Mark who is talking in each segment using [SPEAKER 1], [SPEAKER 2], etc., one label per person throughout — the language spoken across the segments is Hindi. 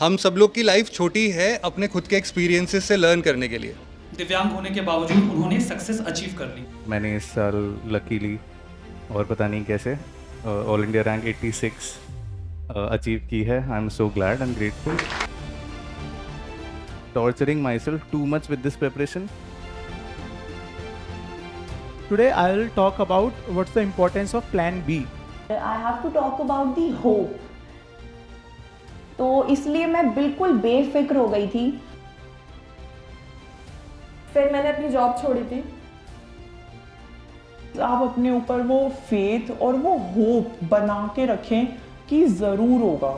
[SPEAKER 1] हम सब लोग की लाइफ छोटी है अपने खुद के एक्सपीरियंसेस से लर्न करने के लिए।
[SPEAKER 2] दिव्यांग होने के बावजूद उन्होंने सक्सेस अचीव कर ली।
[SPEAKER 3] मैंने इस साल लकीली और पता नहीं कैसे ऑल इंडिया रैंक 86 अचीव की है। आई am so glad and grateful. Torturing myself too much with this preparation.
[SPEAKER 4] Today I will talk about what's the importance of plan B.
[SPEAKER 5] I have to talk about the hope. तो इसलिए मैं बिल्कुल बेफिक्र हो गई थी।
[SPEAKER 6] फिर मैंने अपनी जॉब छोड़ी थी।
[SPEAKER 7] आप अपने ऊपर वो फेथ और वो होप बना के रखें कि ज़रूर होगा।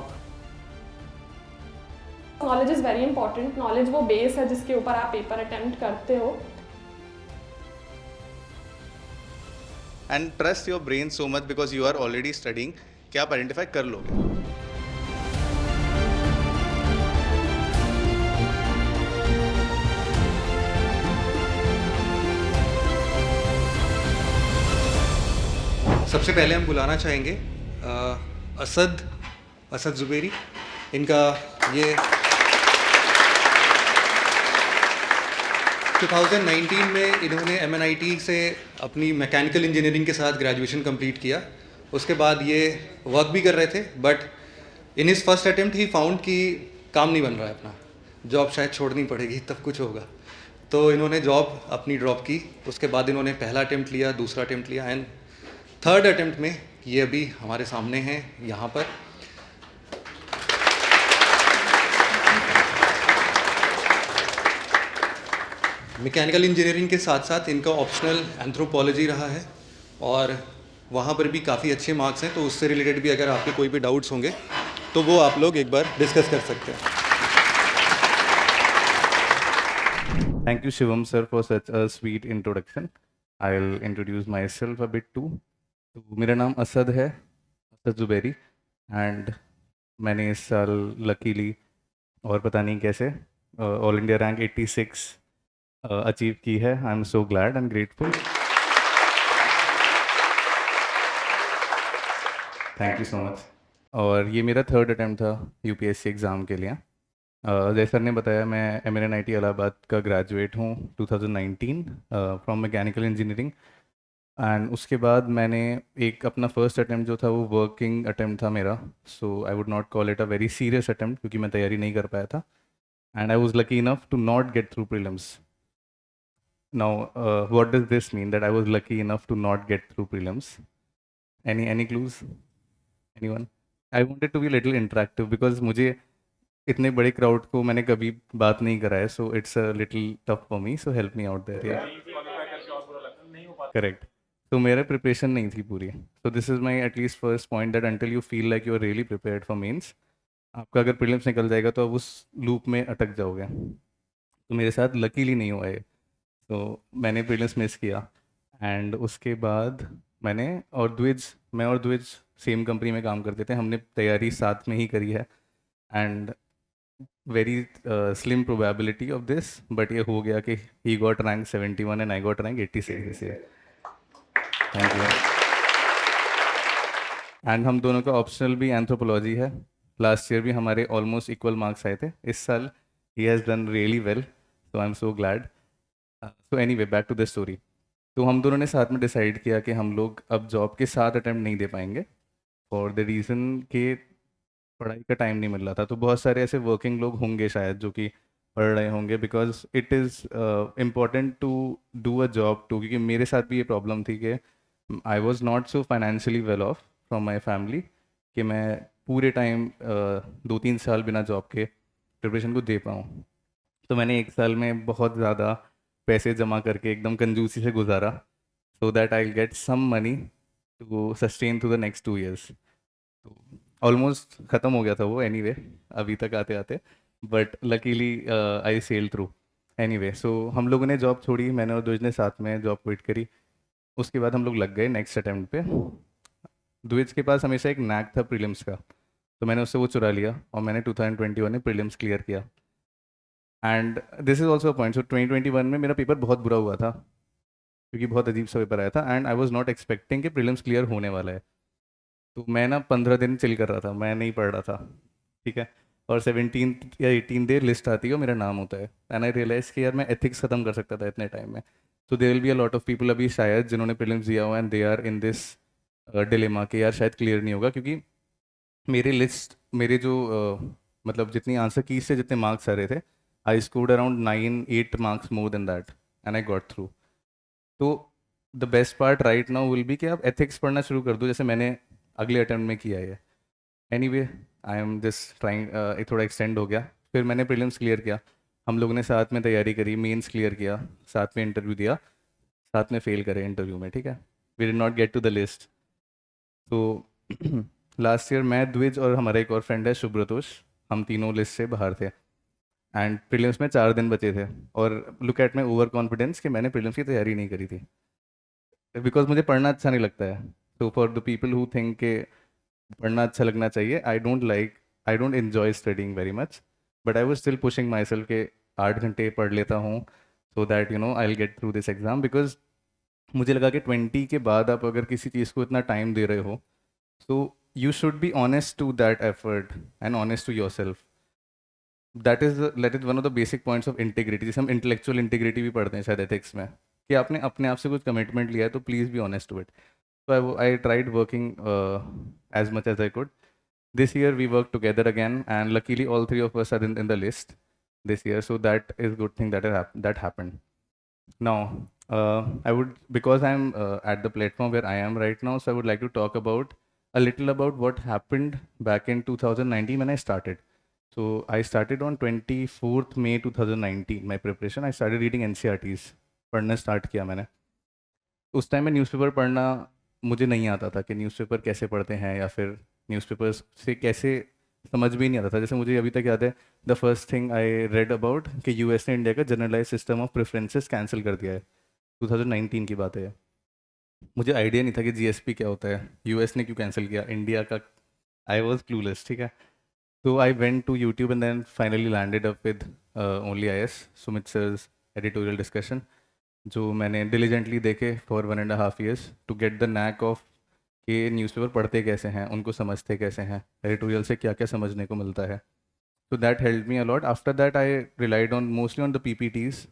[SPEAKER 6] Knowledge is very important. Knowledge वो बेस है जिसके ऊपर आप पेपर अटेम्प्ट करते हो।
[SPEAKER 1] And trust your brain so much because you are already studying कि आप आइडेंटिफाई कर लोगे। सबसे पहले हम बुलाना चाहेंगे असद ज़ुबेरी। इनका ये 2019 में इन्होंने MNIT से अपनी मैकेनिकल इंजीनियरिंग के साथ ग्रेजुएशन कंप्लीट किया। उसके बाद ये वर्क भी कर रहे थे, but in his first attempt he found कि काम नहीं बन रहा है अपना, जॉब शायद छोड़नी पड़ेगी तब कुछ होगा। तो इन्होंने जॉब अपनी ड्रॉप की। उसके बाद इन्होंने पहला अटेम्प्ट लिया, दूसरा अटेम्प्ट लिया एंड थर्ड अटेम्प्ट में ये अभी हमारे सामने हैं यहाँ पर। मैकेनिकल इंजीनियरिंग के साथ साथ इनका ऑप्शनल एंथ्रोपोलॉजी रहा है और वहाँ पर भी काफ़ी अच्छे मार्क्स हैं। तो उससे रिलेटेड भी अगर आपके कोई भी डाउट्स होंगे तो वो आप लोग एक बार डिस्कस कर सकते हैं।
[SPEAKER 3] Thank you, Shivam sir, for such a sweet introduction. I'll introduce myself a bit too. तो मेरा नाम असद है, असद ज़ुबेरी, एंड मैंने इस साल लकीली और पता नहीं कैसे ऑल इंडिया रैंक 86 अचीव की है। आई am so glad and grateful. Thank you so much. और ये मेरा थर्ड अटैम्प्ट था UPSC एग्ज़ाम के लिए। जैसे सर ने बताया, मैं MNIT इलाहाबाद का ग्रेजुएट हूँ 2019 फ्रॉम मैकेनिकल इंजीनियरिंग। एंड उसके बाद मैंने एक अपना फर्स्ट अटैम्प्ट जो था वो वर्किंग अटैम्प्ट था मेरा। So I would not call it a very serious attempt क्योंकि मैं तैयारी नहीं कर पाया था। And I was lucky enough to not get through prelims. Now what does this mean that I was lucky enough to not get through prelims? Any clues? Anyone? I wanted to be little interactive because मुझे इतने बड़े क्राउड को मैंने कभी बात नहीं करा है, so it's a little tough for me, so help me out there. Correct. तो मेरा प्रिपरेशन नहीं थी पूरी। So this is my at least first point that until you feel like you are really prepared for mains, आपका अगर प्रीलिम्स निकल जाएगा तो आप उस लूप में अटक जाओगे। तो मेरे साथ लकीली नहीं हुआ है। तो मैंने प्रीलिम्स मिस किया एंड उसके बाद मैं और द्विज सेम कंपनी में काम करते थे। हमने तैयारी साथ में ही करी है and very slim probability of this, but ये हो गया कि he got rank 71 and I got rank 86 this year. Thank you. And हम दोनों का ऑप्शनल भी एंथ्रोपोलॉजी है। लास्ट ईयर भी हमारे ऑलमोस्ट इक्वल मार्क्स आए थे। इस साल ही has done really well, so I am so glad. So anyway, back to the story. तो हम दोनों ने साथ में डिसाइड किया कि हम लोग अब जॉब के साथ अटैम्प्ट नहीं दे पाएंगे फॉर द रीज़न कि पढ़ाई का टाइम नहीं मिल रहा था। तो बहुत सारे ऐसे वर्किंग लोग होंगे शायद जो कि पढ़ रहे होंगे, because it is important to do a job too. क्योंकि मेरे साथ भी ये प्रॉब्लम थी कि I was not so financially well off from my family कि मैं पूरे टाइम 2-3 साल बिना जॉब के प्रिपरेशन को दे पाऊँ। तो मैंने एक साल में बहुत ज़्यादा पैसे जमा करके एकदम कंजूसी से गुजारा so that I get some money to sustain to the next 2 years। तो ऑलमोस्ट ख़त्म हो गया था वो एनीवे अभी तक आते आते, but luckily I sail through anyway. So हम लोगों ने जॉब छोड़ी, मैंने और द्विज ने साथ में जॉब क्विट करी। उसके बाद हम लोग लग गए नेक्स्ट अटैम्प्ट पे। द्विज के पास हमेशा एक नैक था प्रीलिम्स का, तो मैंने उससे वो चुरा लिया और मैंने 2021 में प्रीलिम्स क्लियर किया। And this is also a point. So 2021 में मेरा पेपर बहुत बुरा हुआ था क्योंकि बहुत अजीब सा पेपर आया था and I was not expecting कि प्रीलिम्स क्लियर होने वाला है। तो मैं ना 15 दिन चिल कर रहा था, मैं नहीं पढ़ रहा था, ठीक है। और 17 या 18 डे लिस्ट आती है और मेरा नाम होता है, एंड आई रियलाइज कि यार मैं एथिक्स ख़त्म कर सकता था इतने टाइम में. So there will be a lot of people अभी शायद जिन्होंने प्रीलिम्स दिया हुआ and they are in this dilemma कि यार शायद क्लियर नहीं होगा, क्योंकि मेरी लिस्ट मेरे जो मतलब जितनी आंसर की से जितने मार्क्स आ रहे थे, I scored around 9-8 marks more than that and I got through. तो the best part right now will be कि आप एथिक्स पढ़ना शुरू कर दो, जैसे मैंने अगले अटेम्प्ट में किया है. Anyway I am just trying, थोड़ा एक्सटेंड हो गया. फिर मैंने प्रीलिम्स क्लियर किया, हम लोग ने साथ में तैयारी करी, मेंस क्लियर किया, साथ में इंटरव्यू दिया, साथ में फेल करे इंटरव्यू में. ठीक है, we did not get to the list. तो लास्ट ईयर मैं, द्विज और हमारा एक और फ्रेंड है शुभ्रतोष, हम तीनों लिस्ट से बाहर थे एंड प्रीलिम्स में 4 दिन बचे थे. और look at my over confidence कि मैंने प्रीलिम्स की तैयारी नहीं करी थी बिकॉज मुझे पढ़ना अच्छा नहीं लगता है. तो for the people who think के पढ़ना अच्छा लगना चाहिए, I don't enjoy studying very much, but I was still pushing my self के 8 घंटे पढ़ लेता हूँ so that you know I will get through this exam. Because मुझे लगा कि 20 के बाद आप अगर किसी चीज़ को इतना टाइम दे रहे हो, so you should be honest to that effort and honest to yourself. That is one of the basic points of integrity. जैसे हम intellectual integrity भी पढ़ते हैं शायद ethics में, कि आपने अपने आप से कुछ commitment लिया है तो please be honest to it. So I tried working as much as I could. This year we worked together again, and luckily all 3 of us are in the list this year. So that is good thing that happened. Now I would, because I'm at the platform where I am right now, so I would like to talk about a little about what happened back in 2019 when I started. So I started on 24th May 2019 my preparation. I started reading NCERTs, पढ़ना स्टार्ट किया मैंने. उस टाइम में न्यूज़पेपर पढ़ना मुझे नहीं आता था कि न्यूज़पेपर कैसे पढ़ते हैं या फिर न्यूज़पेपर्स से कैसे समझ भी नहीं आता था. जैसे मुझे अभी तक याद है, the first thing I read about कि यूएस ने इंडिया का generalise system of preferences cancel कर दिया है. 2019 की बात है. मुझे आइडिया नहीं था कि जीएसपी क्या होता है, यूएस ने क्यों कैंसिल किया, इंडिया का. I was clueless. ठीक है, तो I went to YouTube and then finally landed up with only I S Sumit sir's editorial discussion, जो मैंने डिलीजेंटली देखे for 1.5 years to get the knack of कि न्यूज़पेपर पढ़ते कैसे हैं, उनको समझते कैसे हैं, एडिटोरियल से क्या क्या समझने को मिलता है. So that helped me a lot. After that, I relied on mostly on the PPTs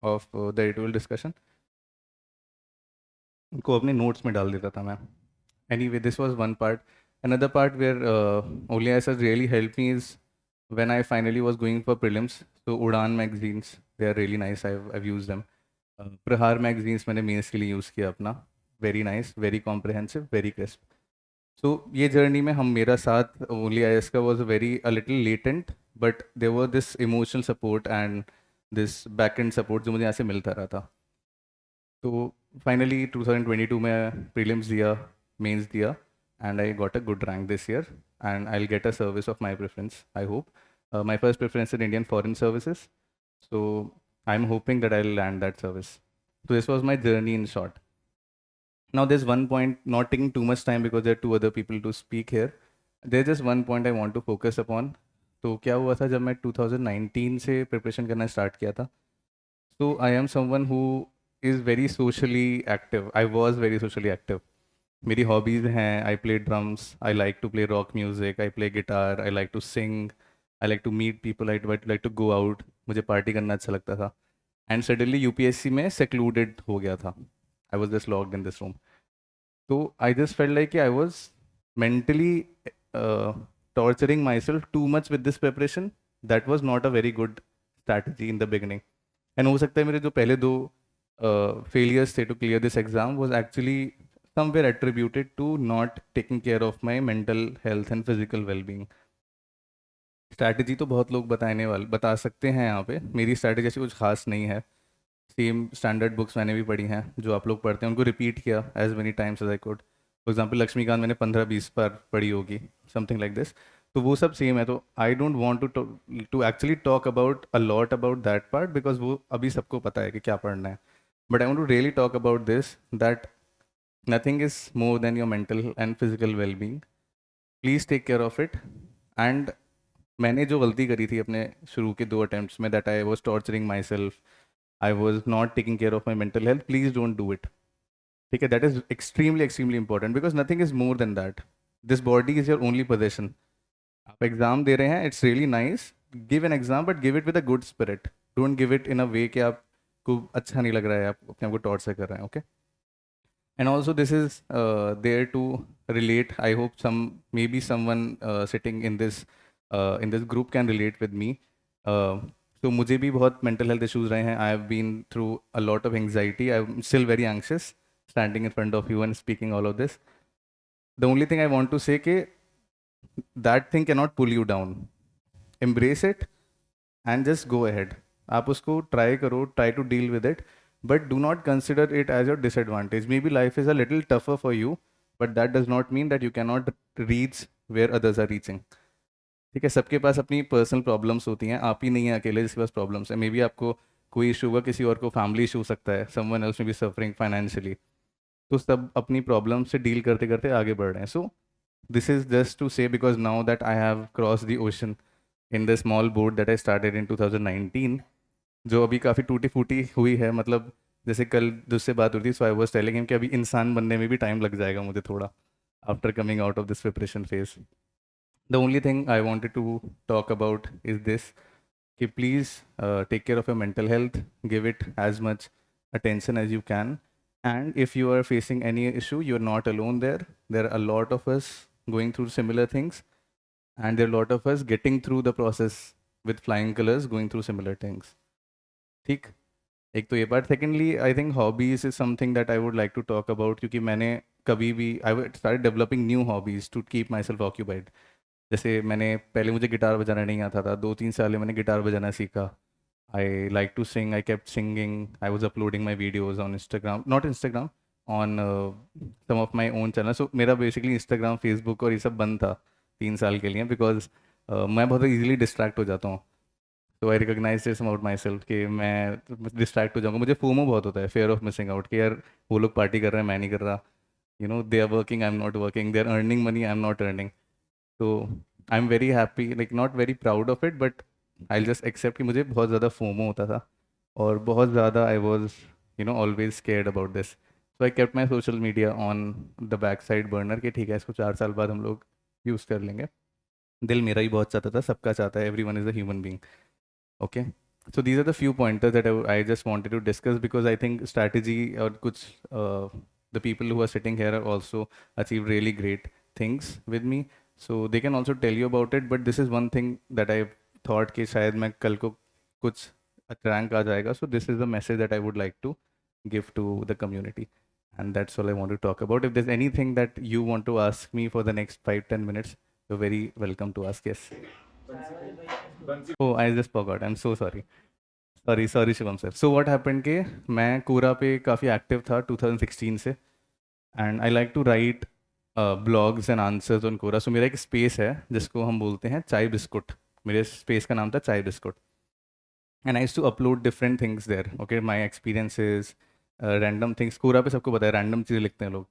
[SPEAKER 3] of the editorial discussion. उनको अपने notes में डाल देता था मैं. Anyway, this was one part. Another part where only IS has really helped me is when I finally was going for prelims. So Udaan magazines, they are really nice. I've used them. Prahar magazines मैंने मेंस के लिए यूज़ किया अपना. Very nice, very comprehensive, very crisp. So ये जर्नी में हम, मेरा साथ ओनली आई एस का was very a little latent, but there were this emotional support and this back end support जो मुझे यहाँ से मिलता रहा था. तो फाइनली 2022 में प्रीलिम्स दिया, मेंस दिया, and I got a good rank this year and I will get a service of my preference. I hope my first preference in Indian foreign services, so I am hoping that I will land that service. So this was my journey in short. Now there's one point, not taking too much time because there are 2 other people to speak here. There's just one point I want to focus upon. तो क्या हुआ था जब मैं 2019 से प्रिपरेशन करना स्टार्ट किया था. So I am someone who is very socially active. I was very socially active. मेरी हॉबीज़ हैं, I play drums, I like to play rock music, I play guitar, I like to sing, I like to meet people, I like to go out. मुझे पार्टी करना अच्छा लगता था. एंड सडनली यूपीएससी में सेक्लूडेड हो गया था. I was just locked in this room. तो आई जस्ट फेल्ट लाइक कि I was mentally torturing myself too much with this preparation. That was not a very good strategy in the beginning. And हो सकता है मेरे जो पहले 2 फेलियर्स थे to clear this exam was actually somewhere attributed to not taking care of my mental health and physical wellbeing. Strategy तो बहुत लोग बता सकते हैं यहाँ पे. मेरी स्ट्रैटेजी ऐसी कुछ खास नहीं है. सेम स्टैंडर्ड बुक्स मैंने भी पढ़ी हैं जो आप लोग पढ़ते हैं, उनको रिपीट किया as many times as I could. For example Laxmikanth मैंने 15-20 बार पढ़ी होगी, समथिंग लाइक दिस. तो वो सब सेम है. तो I don't want to actually talk about a lot about that part because वो अभी सबको पता है कि क्या पढ़ना है. But I want to really talk about this, that nothing is more than your mental and physical wellbeing. Please take care of it. And मैंने जो गलती करी थी अपने शुरू के 2 अटैम्प्ट्स में, that I was torturing myself, I was not taking care of my mental health, please don't do it. ठीक है, that is extremely important because nothing is more than that. This body is your only possession. आप एग्ज़ाम दे रहे हैं, it's really nice, give an exam but give it with a good spirit, don't give it in a way कि आपको अच्छा नहीं लग रहा है, आप अपने आप को टॉर्चर कर रहे हैं, okay. And also this is there to relate. I hope maybe someone sitting in this group can relate with me. So मुझे भी बहुत mental health issues रहे हैं. I have been through a lot of anxiety. I'm still very anxious standing in front of you and speaking all of this. The only thing I want to say कि that thing cannot pull you down. Embrace it and just go ahead. आप उसको try करो, try to deal with it. But do not consider it as your disadvantage. Maybe life is a little tougher for you, but that does not mean that you cannot reach where others are reaching. ठीक है, सबके पास अपनी पर्सनल प्रॉब्लम्स होती हैं, आप ही नहीं हैं अकेले जिसके पास प्रॉब्लम्स है. मे बी आपको कोई इशू होगा, किसी और को फैमिली इशू हो सकता है, someone else may be suffering financially. तो सब अपनी प्रॉब्लम से डील करते करते आगे बढ़ रहे हैं. So this is just to say because now that I have cross the ocean in the small boat that I started in 2019, जो अभी काफ़ी टूटी फूटी हुई है. मतलब जैसे कल दूसरे बात होती थी, सो आई वाज टेलिंग हिम कि अभी इंसान बनने में भी टाइम लग जाएगा मुझे थोड़ा, after coming out of this preparation phase. The only thing I wanted to talk about is this कि please take care of your mental health, give it as much attention as you can, and if you are facing any issue you are not alone there are a lot of us going through similar things, and there are a lot of us getting through the process with flying colors, going through similar things. ठीक, एक तो ये बात. Secondly I think hobbies is something that I would like to talk about, क्योंकि मैंने कभी भी I start developing new hobbies to keep myself occupied. जैसे मैंने पहले मुझे गिटार बजाना नहीं आता था, 2-3 साल में मैंने गिटार बजाना सीखा. I like to sing, I kept singing, I was uploading my videos on Instagram, not Instagram, on some of my own channel. So मेरा बेसिकली इंस्टाग्राम, फेसबुक और ये सब बंद था 3 साल के लिए, बिकॉज मैं बहुत ईजिली डिस्ट्रैक्ट हो जाता हूँ. तो I recognise this about myself कि मैं डिस्ट्रैक्ट हो जाऊँगा. मुझे फोमो बहुत होता है, फेयर ऑफ मिसिंग आउट, कि यार वो लोग पार्टी कर रहे हैं, मैं नहीं कर रहा. You know, they are working, I am not working, they are earning money, I am not earning. तो I am very happy, like not very proud of it, but I just accept कि मुझे बहुत ज़्यादा फोमो होता था और बहुत ज़्यादा I was always scared about this. So I kept my social media on the back side burner कि ठीक है, इसको 4 साल बाद हम लोग यूज़ कर लेंगे. दिल मेरा ही बहुत चाहता था, सबका चाहता है, every one is a human being. Okay, so these are the few pointers that I just wanted to discuss, because I think strategy or kuch the people who are sitting here are also achieved really great things with me, so they can also tell you about it. But this is one thing that I thought कि शायद मैं कल को कुछ rank आ जाएगा. So this is the message that I would like to give to the community, and that's all I want to talk about. If there's anything that you want to ask me for the next 5-10 minutes, you're very welcome to ask. Yes. Oh, I just forgot. I'm so sorry. Sorry Shivam sir. So what happened कि मैं कोरा पे काफ़ी एक्टिव था 2016 से, and I like to write blogs and answers on Quora. So मेरा एक स्पेस है जिसको हम बोलते हैं चाय बिस्कुट. मेरे स्पेस का नाम था चाय biscuit, and I used to upload different things there. Okay, my experiences, random things. कोरा पे सबको पता है random चीज़ें लिखते हैं लोग,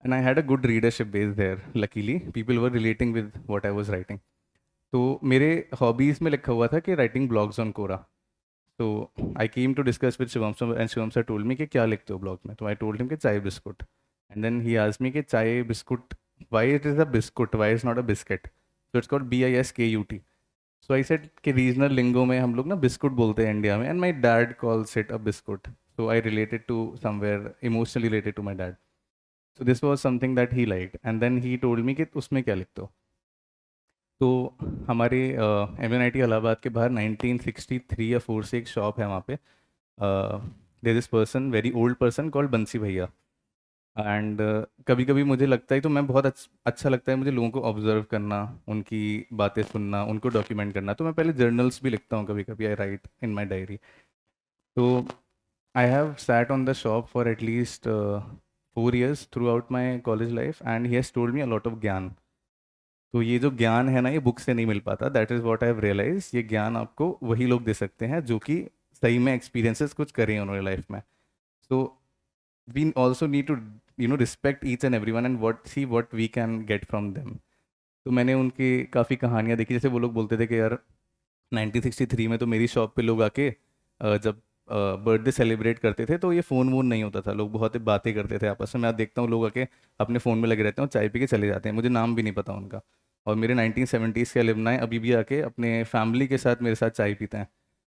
[SPEAKER 3] and I had a good readership base there. Luckily, people were relating with what I was writing. तो मेरे हॉबीज़ में लिखा हुआ था कि राइटिंग ब्लॉग्स ऑन कोरा. तो I came to discuss with Shivam sir, and Shivam sir told me कि क्या लिखते हो ब्लॉग में. तो आई टोल्ड हिम कि chai biskut, and then he asked me कि chai biskut, why it is a biskut, why is not a biscuit. So it's called BISKUT. So I said कि रीजनल लिंगो में हम लोग ना बिस्कुट बोलते हैं इंडिया में, and my dad calls it a biskut. So I related to somewhere, emotionally related to my dad. So this was something that he liked, and then he told me कि उसमें क्या लिखते हो. तो हमारे MNIT इलाहाबाद के बाहर 1963 या 4 से एक शॉप है वहाँ पे. There this person, very old person called Bansi bhaiya. And कभी कभी मुझे लगता है, तो मैं बहुत अच्छा लगता है मुझे लोगों को ऑब्जर्व करना, उनकी बातें सुनना, उनको डॉक्यूमेंट करना. तो मैं पहले जर्नल्स भी लिखता हूँ कभी कभी, आई राइट इन माई डायरी. तो I have sat on the shop for at least 4 years throughout my college life, and he has told me a lot of gyan. तो ये जो ज्ञान है ना, ये बुक से नहीं मिल पाता. That is what I have realise. ये ज्ञान आपको वही लोग दे सकते हैं जो कि सही में एक्सपीरियंसेस कुछ करें उन्होंने लाइफ में. So we also need to respect each and every one and what we can get from them. तो मैंने उनकी काफ़ी कहानियाँ देखी. जैसे वो लोग बोलते थे कि यार 1963 में तो मेरी शॉप पे लोग आके जब बर्थडे सेलिब्रेट करते थे तो ये फ़ोन वोन नहीं होता था, लोग बहुत बातें करते थे आपस में. मैं देखता हूँ लोग आके अपने फ़ोन में लगे रहते हैं और चाय पी के चले जाते हैं, मुझे नाम भी नहीं पता उनका. और मेरे 1970s के alumni अभी भी आके अपने फैमिली के साथ मेरे साथ चाय पीते हैं.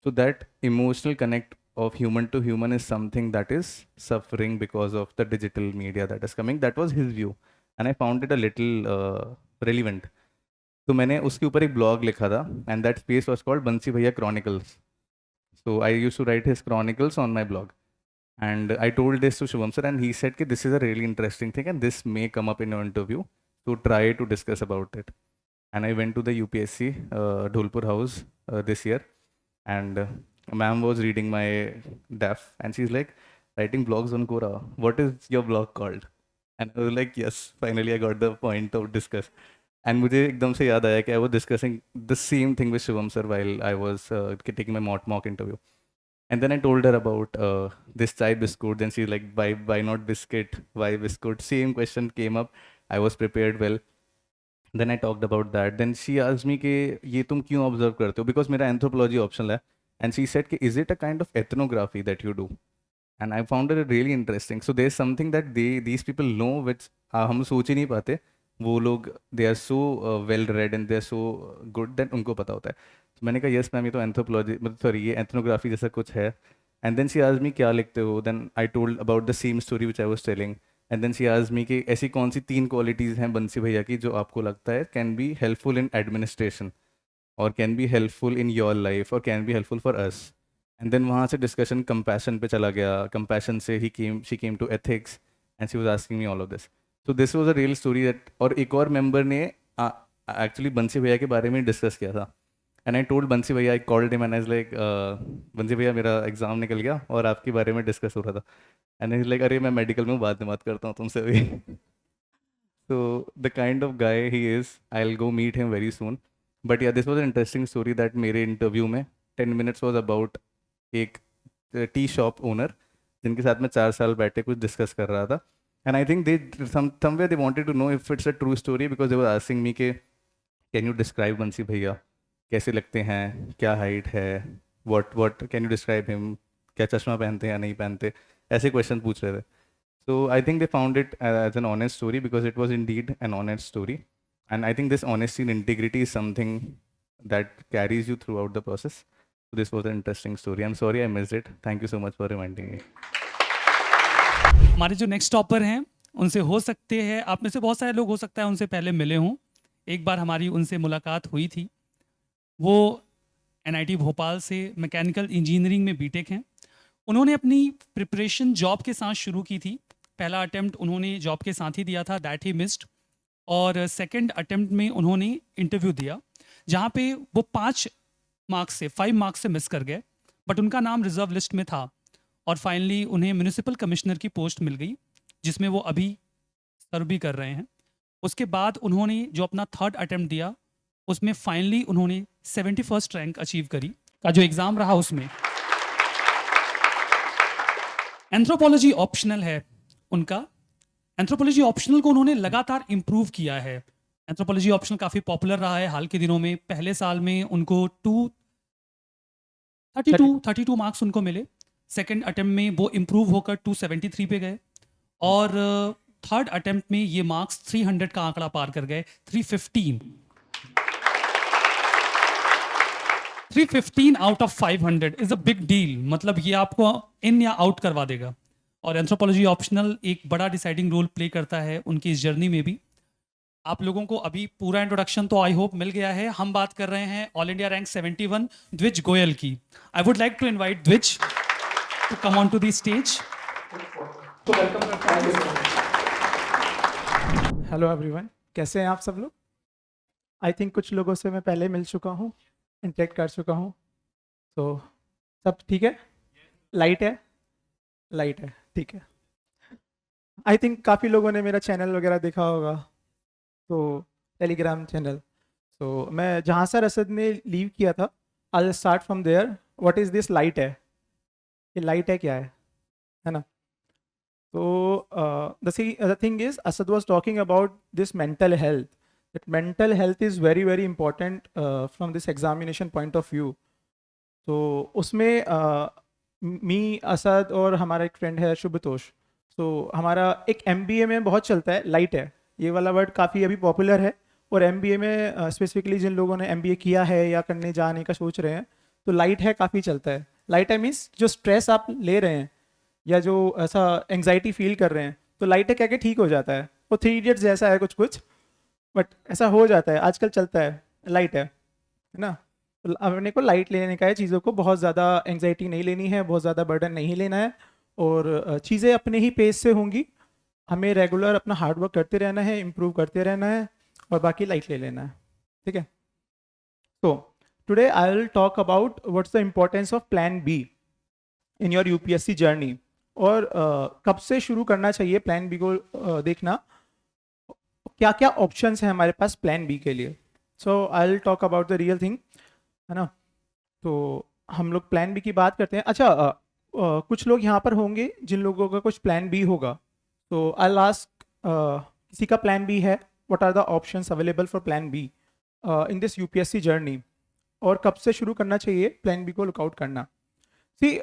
[SPEAKER 3] So that emotional connect of human to human is something that is suffering because of the digital media that is coming. That was his view, and I found it a little relevant. तो मैंने उसके ऊपर एक blog लिखा था, and that space was called बंसी भैया Chronicles. So I used to write his chronicles on my blog, and I told this to Shubham sir, and he said that this is a really interesting thing, and this may come up in your interview. So try to discuss about it. And I went to the UPSC Dholpur House this year, and ma'am was reading my DAF, and she's like, writing blogs on Quora. What is your blog called? And I was like, yes, finally I got the point to discuss. And मुझे एकदम से याद आया कि I was discussing the same thing with Shivam sir while I was taking my mock interview. And then I told her about this chai biscuit. Then she's like, why not biscuit? Why biscuit? Same question came up. I was prepared well. Then I talked about that. Then she asked me कि ये तुम क्यों observe करते हो? Because मेरा anthropology optional है. And she said कि is it a kind of ethnography that you do? And I found it really interesting. So there's something that these people know which हम सोच ही नहीं पाते. वो लोग they are so well read and they are so good that उनको पता होता है. तो मैंने कहा yes मैम ये तो anthropology मतलब सॉरी ये ethnography जैसा कुछ है. And then she asked me क्या लिखते हो? Then I told about the same story which I was telling. And then she asked me कि ऐसी कौन सी 3 क्वालिटीज़ हैं बंसी भैया की जो आपको लगता है can be helpful in administration और can be helpful in your life और can be helpful for us. And then वहाँ से डिस्कशन कंपैशन पे चला गया. कंपैशन से she came to ethics and she was asking me all of this. So this was a real story that. और एक और मेंबर ने एक्चुअली बंसी भैया के बारे में डिस्कस किया था. एंड आई टोल्ड बंसी भैया, I called him and I was like बंसी भैया मेरा एग्ज़ाम निकल गया और आपके बारे में डिस्कस हो रहा था. एंड ही लाइक अरे मैं मेडिकल में बाद में बात करता हूँ तुमसे भी. So the kind of guy he is, I'll go meet him very soon. But yeah, this was an interesting story that मेरे इंटरव्यू में 10 minutes was about एक टी शॉप ओनर जिनके साथ मैं 4 साल बैठे कुछ डिस्कस कर रहा था. And I think they somewhere they wanted to know if it's a true story because they were asking me कि can you describe बंसी भैया, कैसे लगते हैं, क्या हाइट है, what can you describe him, क्या चश्मा पहनते हैं या नहीं पहनते, ऐसे क्वेश्चन पूछ रहे थे. So I think they found it as an honest story because it was indeed an honest story. And I think this honesty and integrity is something that carries you throughout the process. So this was an interesting story. I'm sorry I missed it. Thank you so much for reminding me.
[SPEAKER 2] हमारे जो नेक्स्ट टॉपर हैं उनसे हो सकते हैं आप में से बहुत सारे लोग हो सकता है उनसे पहले मिले हों. एक बार हमारी उनसे मुलाकात हुई थी. वो NIT भोपाल से मैकेनिकल इंजीनियरिंग में बीटेक हैं. उन्होंने अपनी प्रिपरेशन जॉब के साथ शुरू की थी. पहला अटेम्प्ट उन्होंने जॉब के साथ ही दिया था, दैट ही मिस्ड. और सेकंड अटेम्प्ट में उन्होंने इंटरव्यू दिया जहाँ पे वो 5 मार्क्स से मिस कर गए. बट उनका नाम रिजर्व लिस्ट में था और फाइनली उन्हें म्यूनिसिपल कमिश्नर की पोस्ट मिल गई जिसमें वो अभी सर्व भी कर रहे हैं. उसके बाद उन्होंने जो अपना 3rd अटेम्प्ट दिया उसमें फाइनली उन्होंने 71st रैंक अचीव करी. का जो एग्ज़ाम रहा उसमें एंथ्रोपोलॉजी ऑप्शनल है उनका. एंथ्रोपोलॉजी ऑप्शनल को उन्होंने लगातार इम्प्रूव किया है. एंथ्रोपोलॉजी ऑप्शनल काफ़ी पॉपुलर रहा है हाल के दिनों में. पहले साल में उनको 32 मार्क्स उनको मिले. सेकंड अटेम्प्ट में वो इम्प्रूव होकर 273 पे गए और 3rd अटेम्प्ट में ये मार्क्स 300 का आंकड़ा पार कर गए. 315 out of 500 is a big deal. मतलब ये आपको इन या आउट करवा देगा. और एंथ्रोपोलॉजी ऑप्शनल एक बड़ा डिसाइडिंग रोल प्ले करता है उनकी इस जर्नी में भी. आप लोगों को अभी पूरा इंट्रोडक्शन तो आई होप मिल गया है. हम बात कर रहे हैं all India rank 71 Dwij Goyal की. I would like to invite Dwij to come on to the stage. तो वेलकम करता हूं.
[SPEAKER 4] हेलो एवरीवन, कैसे हैं आप सब लोग? आई थिंक कुछ लोगों से मैं पहले मिल चुका हूँ, इंटरेक्ट कर चुका हूँ. तो सब ठीक है? लाइट है? ठीक है. आई थिंक काफ़ी लोगों ने मेरा चैनल वगैरह देखा होगा, तो टेलीग्राम चैनल. तो मैं जहाँ सर असद ने लीव किया था, I start from there. What is this light है? ये लाइट है क्या है ना? So the thing is, Asad was talking about this mental health. That mental health is very very important from this examination point of view. तो उसमें मी, असद और हमारा एक फ्रेंड है शुभतोष. तो हमारा एक MBA में बहुत चलता है, लाइट है. ये वाला वर्ड काफ़ी अभी पॉपुलर है और MBA में स्पेसिफिकली जिन लोगों ने MBA किया है या करने जाने का सोच रहे हैं, तो लाइट है काफ़ी चलता है. लाइट है मीन्स जो स्ट्रेस आप ले रहे हैं या जो ऐसा एंग्जाइटी फील कर रहे हैं, तो लाइट है कह के ठीक हो जाता है. वो 3 इडियट्स जैसा है कुछ कुछ, बट ऐसा हो जाता है, आजकल चलता है, लाइट है ना. तो अपने को लाइट लेने का है, चीज़ों को बहुत ज़्यादा एंग्जाइटी नहीं लेनी है, बहुत ज़्यादा बर्डन नहीं लेना है, और चीज़ें अपने ही पेस से होंगी. हमें रेगुलर अपना हार्डवर्क करते रहना है, इम्प्रूव करते रहना है, और बाकी लाइट ले लेना है. ठीक है. तो today I will talk about what's the importance of plan B in your UPSC journey, और कब से शुरू करना चाहिए प्लान बी को देखना, क्या क्या ऑप्शंस हैं हमारे पास प्लान बी के लिए. So I will talk about the real thing, है ना. तो हम लोग प्लान बी की बात करते हैं. अच्छा, कुछ लोग यहाँ पर होंगे जिन लोगों का कुछ प्लान बी होगा, तो आई विल आस्क किसी का प्लान बी है, what are the options available for plan B in this UPSC journey, और कब से शुरू करना चाहिए प्लान बी को लुकआउट करना. See,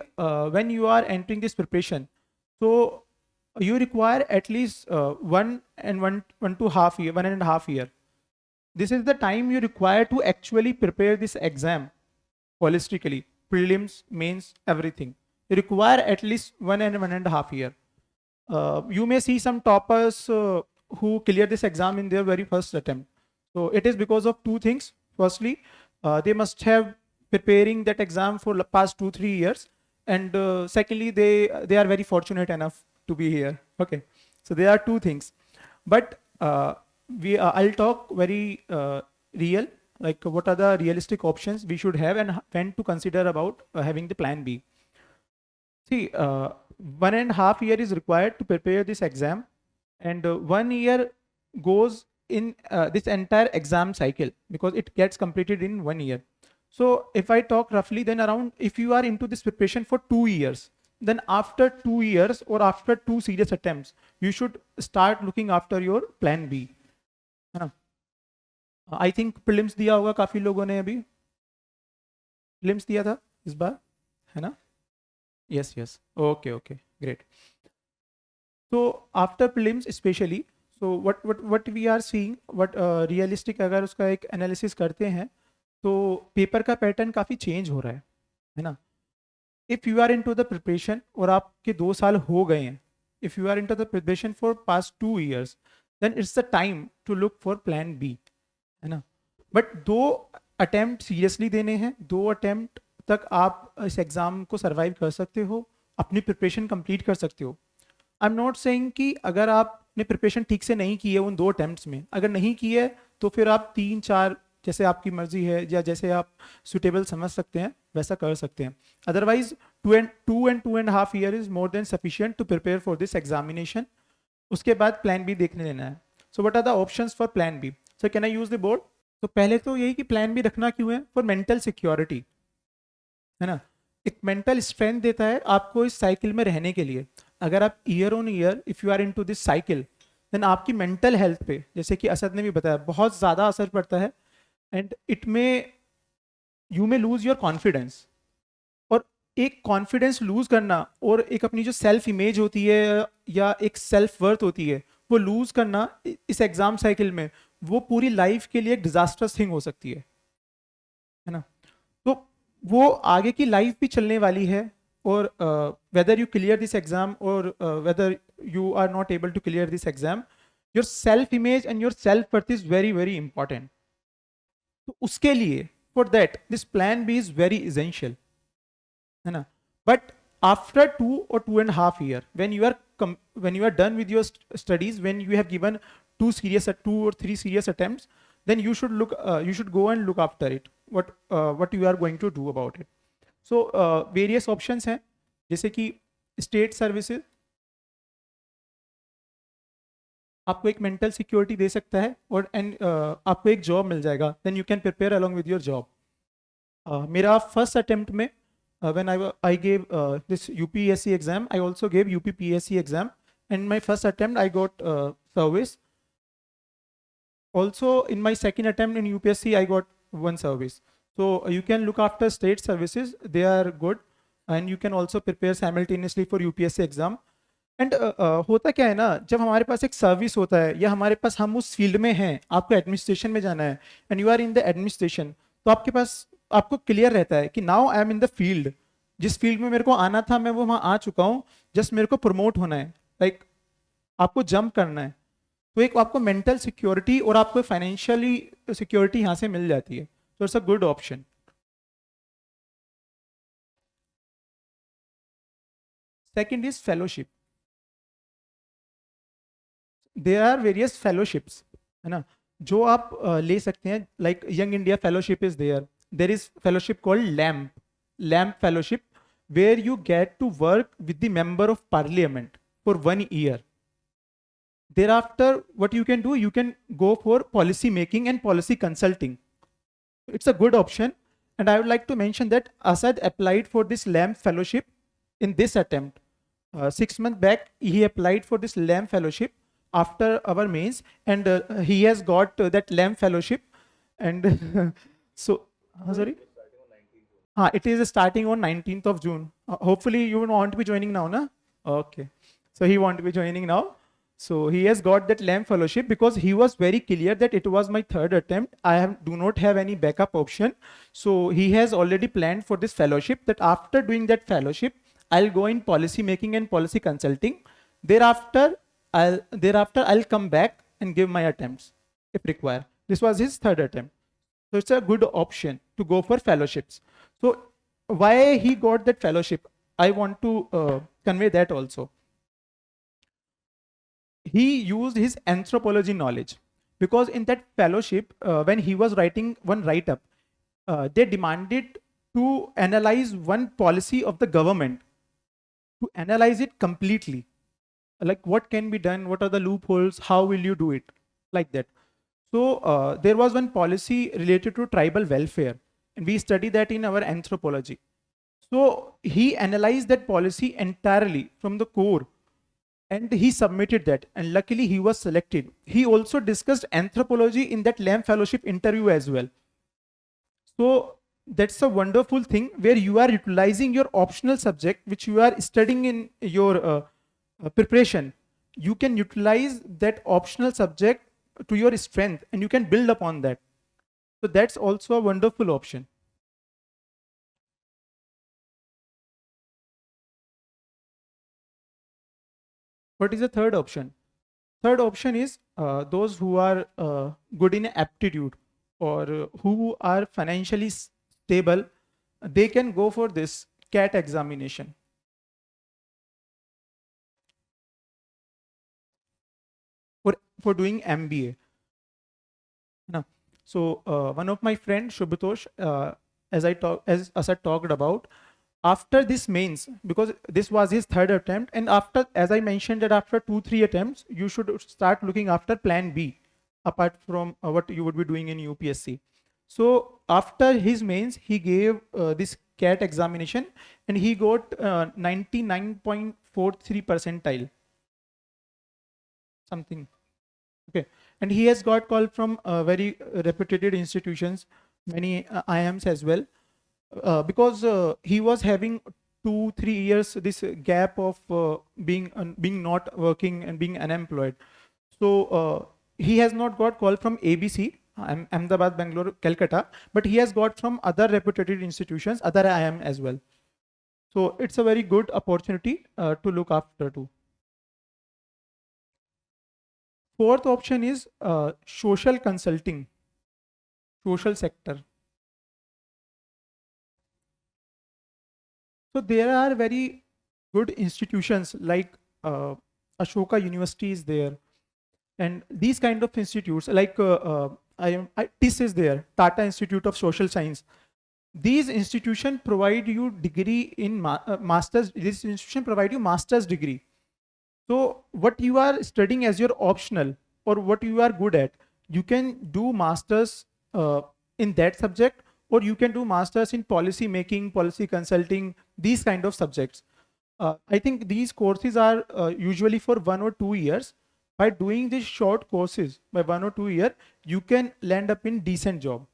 [SPEAKER 4] when you are entering this preparation, so you require at least 1.5 year. This is the time you require to actually prepare this exam holistically, prelims, mains, everything. You require at least 1.5 year. You may see some toppers who clear this exam in their very first attempt. So it is because of two things. Firstly, they must have preparing that exam for the past 2-3 years, and secondly they are very fortunate enough to be here. Okay, so there are two things, but I'll talk very real, like what are the realistic options we should have and when to consider about having the plan B. See, 1.5 year is required to prepare this exam, and 1 year goes in this entire exam cycle because it gets completed in 1 year. So if I talk roughly, then around, if you are into this preparation for 2 years, then after 2 years or after 2 serious attempts, you should start looking after your plan B. है ना. I think prelims दिया होगा काफ़ी लोगों ने, अभी prelims दिया था इस बार, है ना. Yes, yes. Okay, okay, great. So after prelims especially, so what we are seeing, what realistic अगर उसका एक analysis करते हैं, तो पेपर का पैटर्न काफ़ी चेंज हो रहा है ना. If you are into the preparation और आपके 2 साल हो गए हैं, if you are into the preparation for past 2 years, then it's the time to look for plan B, है ना. बट 2 अटेम्प्ट सीरियसली देने हैं, 2 अटेम्प्ट तक आप इस एग्ज़ाम को सर्वाइव कर सकते हो, अपनी प्रिपरेशन कंप्लीट कर सकते हो. आई एम नॉट सेइंग कि अगर आपने प्रिपरेशन ठीक से नहीं की है उन 2 अटेम्प्ट्स में, अगर नहीं की है तो फिर आप 3-4 जैसे आपकी मर्जी है या जैसे आप सुटेबल समझ सकते हैं वैसा कर सकते हैं. Otherwise 2.5 year is more than sufficient to prepare for this examination. उसके बाद प्लान बी देखने लेना है. So what are the options for plan B. So can I use the board. तो पहले तो यही कि प्लान बी रखना क्यों है, फॉर मेंटल सिक्योरिटी, है ना. एक मेंटल स्ट्रेंथ देता है आपको इस साइकिल में रहने के लिए. अगर आप year on year if you are into this cycle, then आपकी मेंटल हेल्थ पे, जैसे कि असद ने भी बताया, बहुत ज़्यादा असर पड़ता है. एंड इट में यू में लूज योर कॉन्फिडेंस, और एक कॉन्फिडेंस लूज करना और एक अपनी जो सेल्फ इमेज होती है या एक सेल्फ वर्थ होती है वो लूज करना इस एग्जाम साइकिल में, वो पूरी लाइफ के लिए एक डिजास्टर्स थिंग हो सकती है ना. तो वो आगे की लाइफ भी चलने वाली है, और whether you clear this exam और whether you are not able to clear this exam, your self image and your self worth is very very important. तो उसके लिए for that this plan B is very essential, है ना. But after 2 or 2.5 year, when you are done with your studies, when you have given 2 or 3 serious attempts, then you should go and look after it, what you are going to do about it. So various options हैं, जैसे कि स्टेट सर्विसेज आपको एक मेंटल सिक्योरिटी दे सकता है, और आपको एक जॉब मिल जाएगा, then you can prepare along with your job. मेरा फर्स्ट अटेम्प्ट में when I gave this UPSC exam, I also gave UPPSC exam, and my first attempt I got service. Also in my second attempt in UPSC I got 1 service. So you can look after state services, they are good, and you can also prepare simultaneously for UPSC exam. And होता क्या है ना, जब हमारे पास एक सर्विस होता है या हमारे पास हम उस फील्ड में हैं, आपको एडमिनिस्ट्रेशन में जाना है and you are in the administration, तो आपके पास आपको क्लियर रहता है कि now I am in the field, जिस फील्ड में मेरे को आना था मैं वो वहाँ आ चुका हूँ, जस्ट मेरे को प्रमोट होना है, लाइक आपको जंप करना है। तो एक आपको मेंटल सिक्योरिटी और आपको फाइनेंशियली सिक्योरिटी यहाँ से मिल जाती है, तो it's a good option. Second is fellowship. There are various fellowships, है ना, जो आप ले सकते हैं, like young India fellowship is there is fellowship called LAMP fellowship, where you get to work with the member of parliament for 1 year. Thereafter, what you can do, you can go for policy making and policy consulting. It's a good option, and I would like to mention that Asad applied for this LAMP fellowship in this attempt. 6 months back, he applied for this LAMP fellowship after our mains, and he has got that LAMP fellowship. And so, sorry. It is starting on 19th of June. Hopefully, you want to be joining now, na? Okay. So he want to be joining now. So he has got that LAMP fellowship because he was very clear that it was my 3rd attempt. Do not have any backup option. So he has already planned for this fellowship, that after doing that fellowship, I'll go in policy making and policy consulting. Thereafter, I'll come back and give my attempts if required. This was his 3rd attempt. So it's a good option to go for fellowships. So why he got that fellowship, I want to convey that also. He used his anthropology knowledge, because in that fellowship, when he was writing one write-up, they demanded to analyze one policy of the government, to analyze it completely, like what can be done, what are the loopholes, how will you do it, like that. So there was one policy related to tribal welfare, and we study that in our anthropology. So he analyzed that policy entirely from the core, and he submitted that, and luckily he was selected. He also discussed anthropology in that LAMP fellowship interview as well. So that's a wonderful thing, where you are utilizing your optional subject which you are studying in your preparation. You can utilize that optional subject to your strength, and you can build upon that. So that's also a wonderful option. What is the third option? Third option is those who are good in aptitude, or who are financially stable. They can go for this CAT examination. For doing MBA. No. So one of my friends, Shubhatosh, as I talked about, after this mains, because this was his 3rd attempt, and after, as I mentioned, that after 2-3 attempts, you should start looking after plan B, apart from what you would be doing in UPSC. So after his mains, he gave this CAT examination, and he got 99.43 percentile, something. Okay, and he has got call from very reputed institutions, many IIMs as well. Because he was having 2-3 years this gap of being not working and being unemployed. So he has not got call from ABC, Ahmedabad, Bangalore, Calcutta, but he has got from other reputed institutions, other IIM as well. So it's a very good opportunity to look after too. Fourth option is social consulting, social sector. So there are very good institutions like Ashoka University is there, and these kind of institutes like TIS is there, Tata Institute of Social Science. These institutions provide you degree in masters. This institution provide you master's degree. So what you are studying as your optional, or what you are good at, you can do masters in that subject, or you can do masters in policy making, policy consulting, these kind of subjects. I think these courses are usually for 1 or 2 years. By doing these short courses by 1 or 2 years, you can land up in decent job.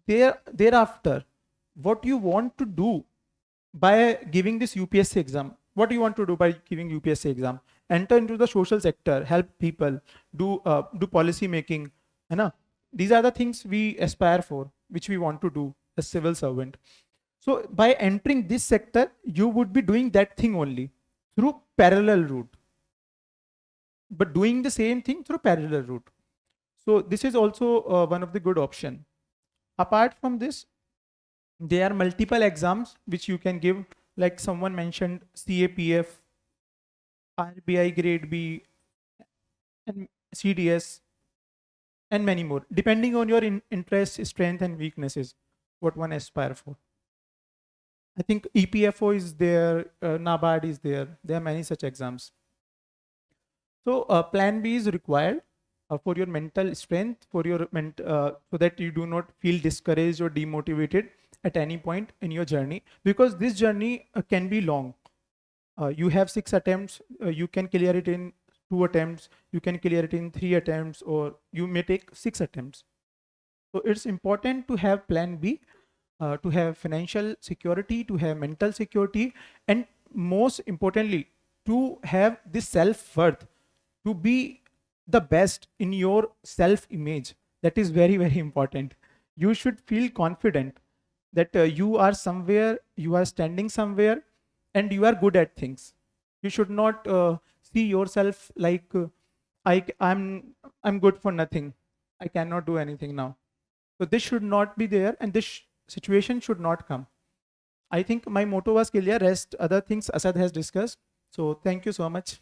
[SPEAKER 4] Thereafter, what you want to do by giving this UPSC exam, what do you want to do by giving UPSC exam? Enter into the social sector, help people, do policy making, है ना? These are the things we aspire for, which we want to do as civil servant. So by entering this sector, you would be doing that thing only through parallel route, but doing the same thing through parallel route. So this is also one of the good option. Apart from this, there are multiple exams which you can give, like someone mentioned CAPF, RBI grade B, and CDS, and many more, depending on your interest, strength, and weaknesses, what one aspire for. I think EPFO is there, NABARD is there. There are many such exams. So plan B is required for your mental strength, for your so that you do not feel discouraged or demotivated at any point in your journey, because this journey can be long. You have 6 attempts, you can clear it in 2 attempts, you can clear it in 3 attempts, or you may take 6 attempts. So it's important to have plan B, to have financial security, to have mental security, and most importantly, to have this self-worth, to be the best in your self-image. That is very, very important. You should feel confident that you are somewhere, you are standing somewhere, and you are good at things. You should not see yourself like I'm good for nothing. I cannot do anything now. So this should not be there, and this situation should not come. I think my motto was clear. Rest other things Asad has discussed. So thank you so much.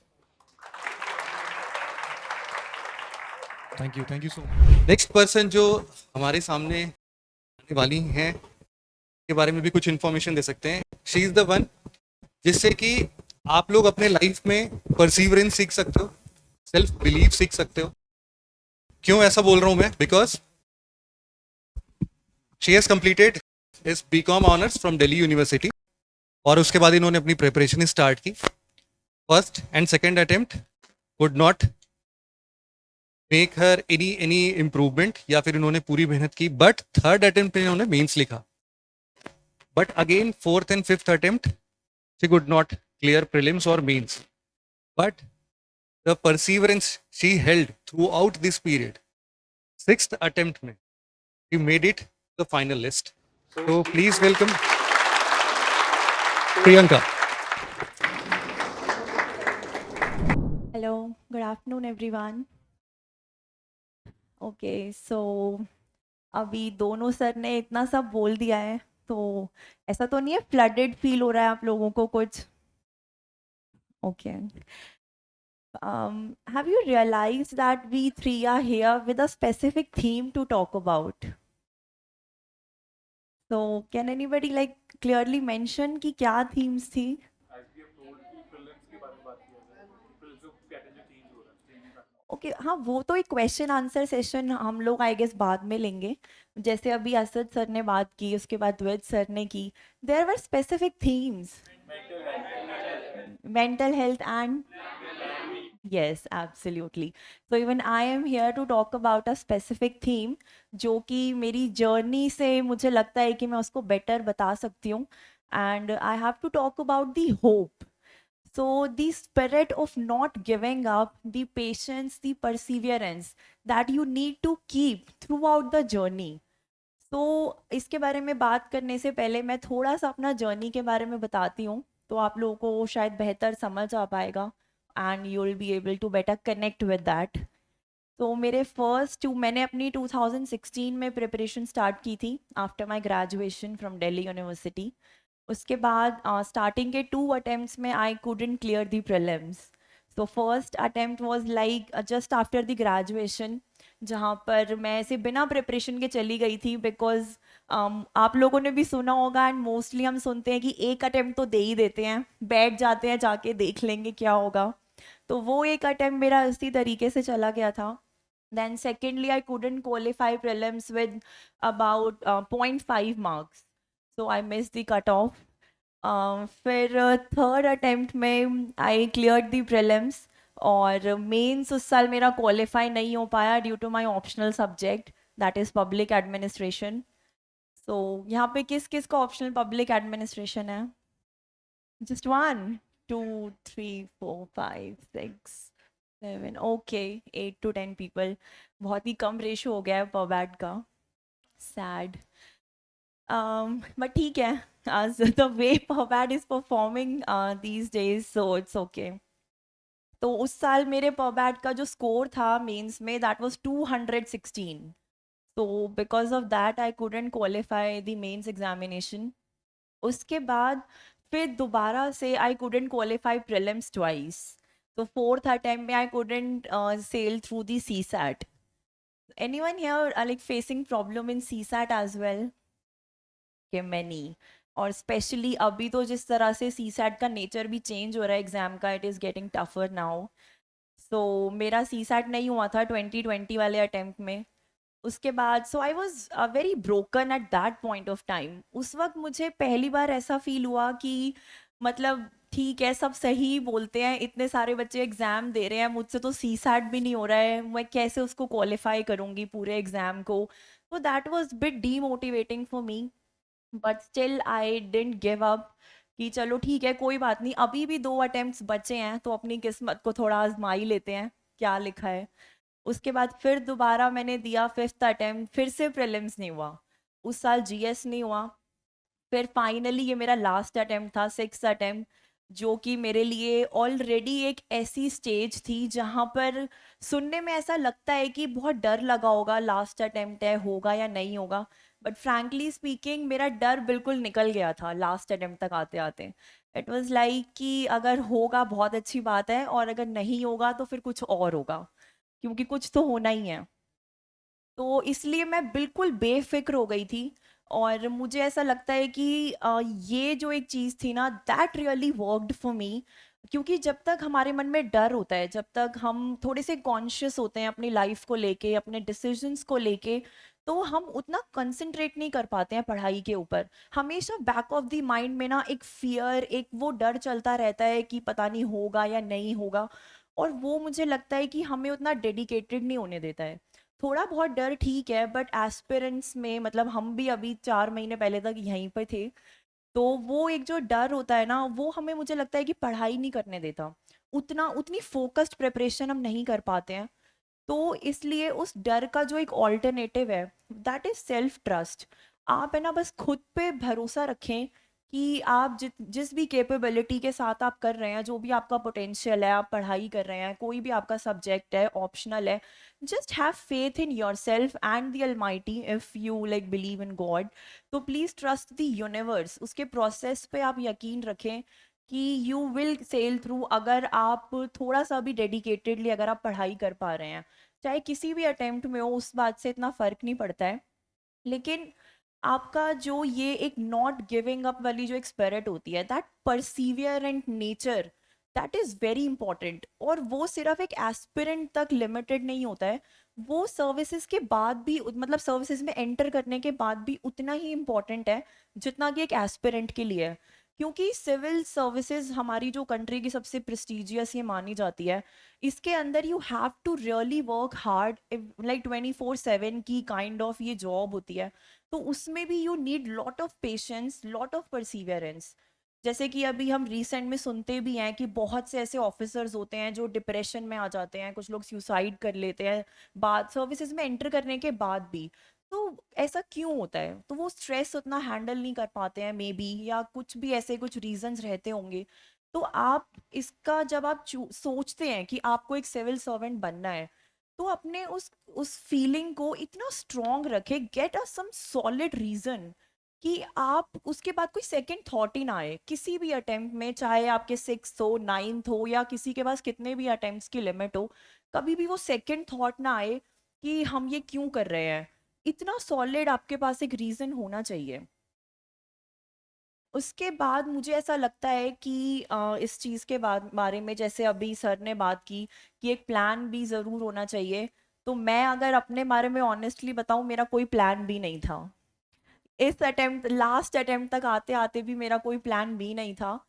[SPEAKER 1] Thank you so much. Next person जो हमारे सामने आने वाली हैं के बारे में भी कुछ इन्फॉर्मेशन दे सकते हैं. शी इज द वन जिससे कि आप लोग अपने लाइफ में परसीवरेंस सीख सकते हो, सेल्फ बिलीव सीख सकते हो. क्यों ऐसा बोल रहा हूं मैं? Because she has completed his BCom honours from Delhi university, और उसके बाद इन्होंने अपनी प्रिपरेशन स्टार्ट की. First and second attempt could not make her any improvement, या फिर इन्होंने पूरी मेहनत की, बट थर्ड अटेम्प्ट में इन्होंने मेंस लिखा. But again fourth and fifth attempt she could not clear prelims और mains, but the perseverance she held throughout this period, sixth attempt में she made it the final list. So please welcome Priyanka.
[SPEAKER 5] Hello, good afternoon everyone. Okay, so अभी दोनों सर ने इतना सब बोल दिया है, तो ऐसा तो नहीं है फ्लडेड फील हो रहा है आप लोगों को कुछ? Okay. Have you realized that we three are here with a specific theme to talk about? So can anybody like clearly mention कि क्या themes थी? ओके हाँ, वो तो एक क्वेश्चन आंसर सेशन हम लोग आई गेस बाद में लेंगे. जैसे अभी असद सर ने बात की, उसके बाद द्विज सर ने की. There were specific themes, mental health and yes, absolutely. So even I am here to talk about a specific theme जो कि मेरी जर्नी से मुझे लगता है कि मैं उसको बेटर बता सकती हूँ. And I have to talk about the hope. So the spirit of not giving up, the patience, the perseverance that you need to keep throughout the journey. So इसके बारे में बात करने से पहले मैं थोड़ा सा अपना जर्नी के बारे में बताती हूँ, तो आप लोगों को शायद बेहतर समझ आ पाएगा and you'll be able to better connect with that. तो मेरे मैंने अपनी 2016 में प्रिपरेशन स्टार्ट की थी after my graduation from Delhi university. उसके बाद स्टार्टिंग के 2 अटेम्प्ट्स में आई couldn't clear the prelims. So first attempt was like just after the graduation, जहाँ पर मैं ऐसे बिना प्रिपरेशन के चली गई थी, बिकॉज आप लोगों ने भी सुना होगा एंड मोस्टली हम सुनते हैं कि एक अटेम्प्ट तो दे ही देते हैं, बैठ जाते हैं जाके देख लेंगे क्या होगा. तो वो एक अटेम्प्ट मेरा इसी तरीके से चला गया था. Then secondly I couldn't qualify prelims with about 0.5 marks, so I missed the cut off. फिर थर्ड अटेम्प्ट में आई क्लियर्ड दी प्रीलिम्स, और मेंस उस साल मेरा क्वालिफाई नहीं हो पाया due to my optional subject that is public administration. So यहाँ पे किस किस का ऑप्शनल पब्लिक एडमिनिस्ट्रेशन है? Just 1, 2, 3, 4, 5, 6, 7, okay 8 to 10 people. बहुत ही कम रेशो हो गया है पॉबैट का. सैड. But ठीक है, as the way पॉबैट is performing these days, so it's okay. तो उस साल मेरे पॉबैट का जो स्कोर था मेंस में, दैट वाज 216. तो because of that I couldn't qualify the mains examination. उसके बाद फिर दोबारा से I couldn't qualify prelims twice. तो फोर्थ अटेम्प्ट में I couldn't sail through the C SAT. Anyone here like facing problem in C SAT as well? के मैनी. और स्पेशली अभी तो जिस तरह से सी सैट का नेचर भी चेंज हो रहा है एग्जाम का, it is getting tougher now. सो मेरा सी सैट नहीं हुआ था 2020 वाले अटेम्प्ट में. उसके बाद so I was very broken at that point of time. उस वक्त मुझे पहली बार ऐसा फील हुआ कि मतलब ठीक है, सब सही बोलते हैं, इतने सारे बच्चे एग्ज़ाम दे रहे हैं, मुझसे तो सी सैट भी नहीं हो रहा है, मैं कैसे उसको क्वालिफाई करूँगी पूरे एग्ज़ाम को. तो that was bit demotivating for me. But still I didn't give up कि चलो ठीक है, कोई बात नहीं, अभी भी 2 अटेम्प्ट्स बचे हैं तो अपनी किस्मत को थोड़ा आजमा ही लेते हैं क्या लिखा है. उसके बाद फिर दोबारा मैंने दिया 5th अटेम्प्ट, फिर से प्रीलिम्स नहीं हुआ. उस साल जीएस नहीं हुआ. फिर फाइनली ये मेरा लास्ट अटेम्प्ट था, 6th अटेम्प्ट, जो कि मेरे लिए ऑलरेडी एक ऐसी स्टेज थी जहाँ पर सुनने में ऐसा लगता है कि बहुत डर लगा होगा, लास्ट अटेम्प्ट है, होगा या नहीं होगा. बट फ्रैंकली स्पीकिंग मेरा डर बिल्कुल निकल गया था लास्ट अटेम्प्ट तक आते आते. इट वाज लाइक कि अगर होगा बहुत अच्छी बात है, और अगर नहीं होगा तो फिर कुछ और होगा, क्योंकि कुछ तो होना ही है. तो इसलिए मैं बिल्कुल बेफिक्र हो गई थी. और मुझे ऐसा लगता है कि ये जो एक चीज़ थी ना, that really worked for me. क्योंकि जब तक हमारे मन में डर होता है, जब तक हम थोड़े से कॉन्शियस होते हैं अपनी लाइफ को लेके, अपने डिसीजंस को लेके, तो हम उतना कंसंट्रेट नहीं कर पाते हैं पढ़ाई के ऊपर. हमेशा बैक ऑफ द माइंड में ना एक फियर, एक वो डर चलता रहता है कि पता नहीं होगा या नहीं होगा. और वो मुझे लगता है कि हमें उतना डेडिकेटेड नहीं होने देता है. थोड़ा बहुत डर ठीक है, बट एस्पिरेंट्स में मतलब हम भी अभी 4 महीने पहले तक यहीं पे थे, तो वो एक जो डर होता है ना, वो हमें मुझे लगता है कि पढ़ाई नहीं करने देता. उतनी फोकस्ड प्रिपरेशन हम नहीं कर पाते हैं. तो इसलिए उस डर का जो एक ऑल्टरनेटिव है, दैट इज सेल्फ ट्रस्ट. आप है ना बस खुद पे भरोसा रखें कि आप जिस भी कैपेबिलिटी के साथ आप कर रहे हैं, जो भी आपका पोटेंशियल है, आप पढ़ाई कर रहे हैं, कोई भी आपका सब्जेक्ट है, ऑप्शनल है, just have faith in your self and the Almighty if you like believe in God. तो प्लीज़ ट्रस्ट द यूनिवर्स, उसके प्रोसेस पे आप यकीन रखें कि यू विल सेल थ्रू. अगर आप थोड़ा सा भी डेडिकेटेडली अगर आप पढ़ाई कर पा रहे हैं, चाहे किसी भी अटेम्प्ट में हो, उस बात से इतना फ़र्क नहीं पड़ता है. लेकिन आपका जो ये एक नॉट गिविंग अप वाली जो एक स्पिरिट होती है, that perseverant nature, that is very important. और वो सिर्फ एक एस्पिरेंट तक लिमिटेड नहीं होता है, वो सर्विसेज के बाद भी, मतलब सर्विसेज में एंटर करने के बाद भी उतना ही इम्पॉर्टेंट है जितना कि एक एस्पिरेंट के लिए है. क्योंकि सिविल सर्विसेज हमारी जो कंट्री की सबसे प्रेस्टिजियस ये मानी जाती है, इसके अंदर you have to really work hard, like 24/7 की काइंड ऑफ ये जॉब होती है. तो उसमें भी you need lot of patience, lot of perseverance. जैसे कि अभी हम रिसेंट में सुनते भी हैं कि बहुत से ऐसे ऑफिसर्स होते हैं जो डिप्रेशन में आ जाते हैं, कुछ लोग सुसाइड कर लेते हैं बाद सर्विसेज में एंटर करने के बाद भी. तो ऐसा क्यों होता है? तो वो स्ट्रेस उतना हैंडल नहीं कर पाते हैं मे बी, या कुछ भी ऐसे कुछ रीजंस रहते होंगे. तो आप इसका जब आप सोचते हैं कि आपको एक सिविल सर्वेंट बनना है, तो अपने उस फीलिंग को इतना स्ट्रॉन्ग रखे, get a some solid reason, कि आप उसके बाद कोई सेकंड थॉट ही ना आए किसी भी अटेम्प्ट में, चाहे आपके 6th हो, 9th हो, या किसी के पास कितने भी अटेम्प्ट्स की लिमिट हो, कभी भी वो सेकंड थॉट ना आए कि हम ये क्यों कर रहे हैं. इतना सॉलिड आपके पास एक रीज़न होना चाहिए. उसके बाद मुझे ऐसा लगता है कि इस चीज़ के बारे में, जैसे अभी सर ने बात की कि एक प्लान भी ज़रूर होना चाहिए, तो मैं अगर अपने बारे में ऑनेस्टली बताऊं, मेरा कोई प्लान भी नहीं था. इस अटेम्प्ट, लास्ट अटेम्प्ट तक आते आते भी मेरा कोई प्लान बी नहीं था.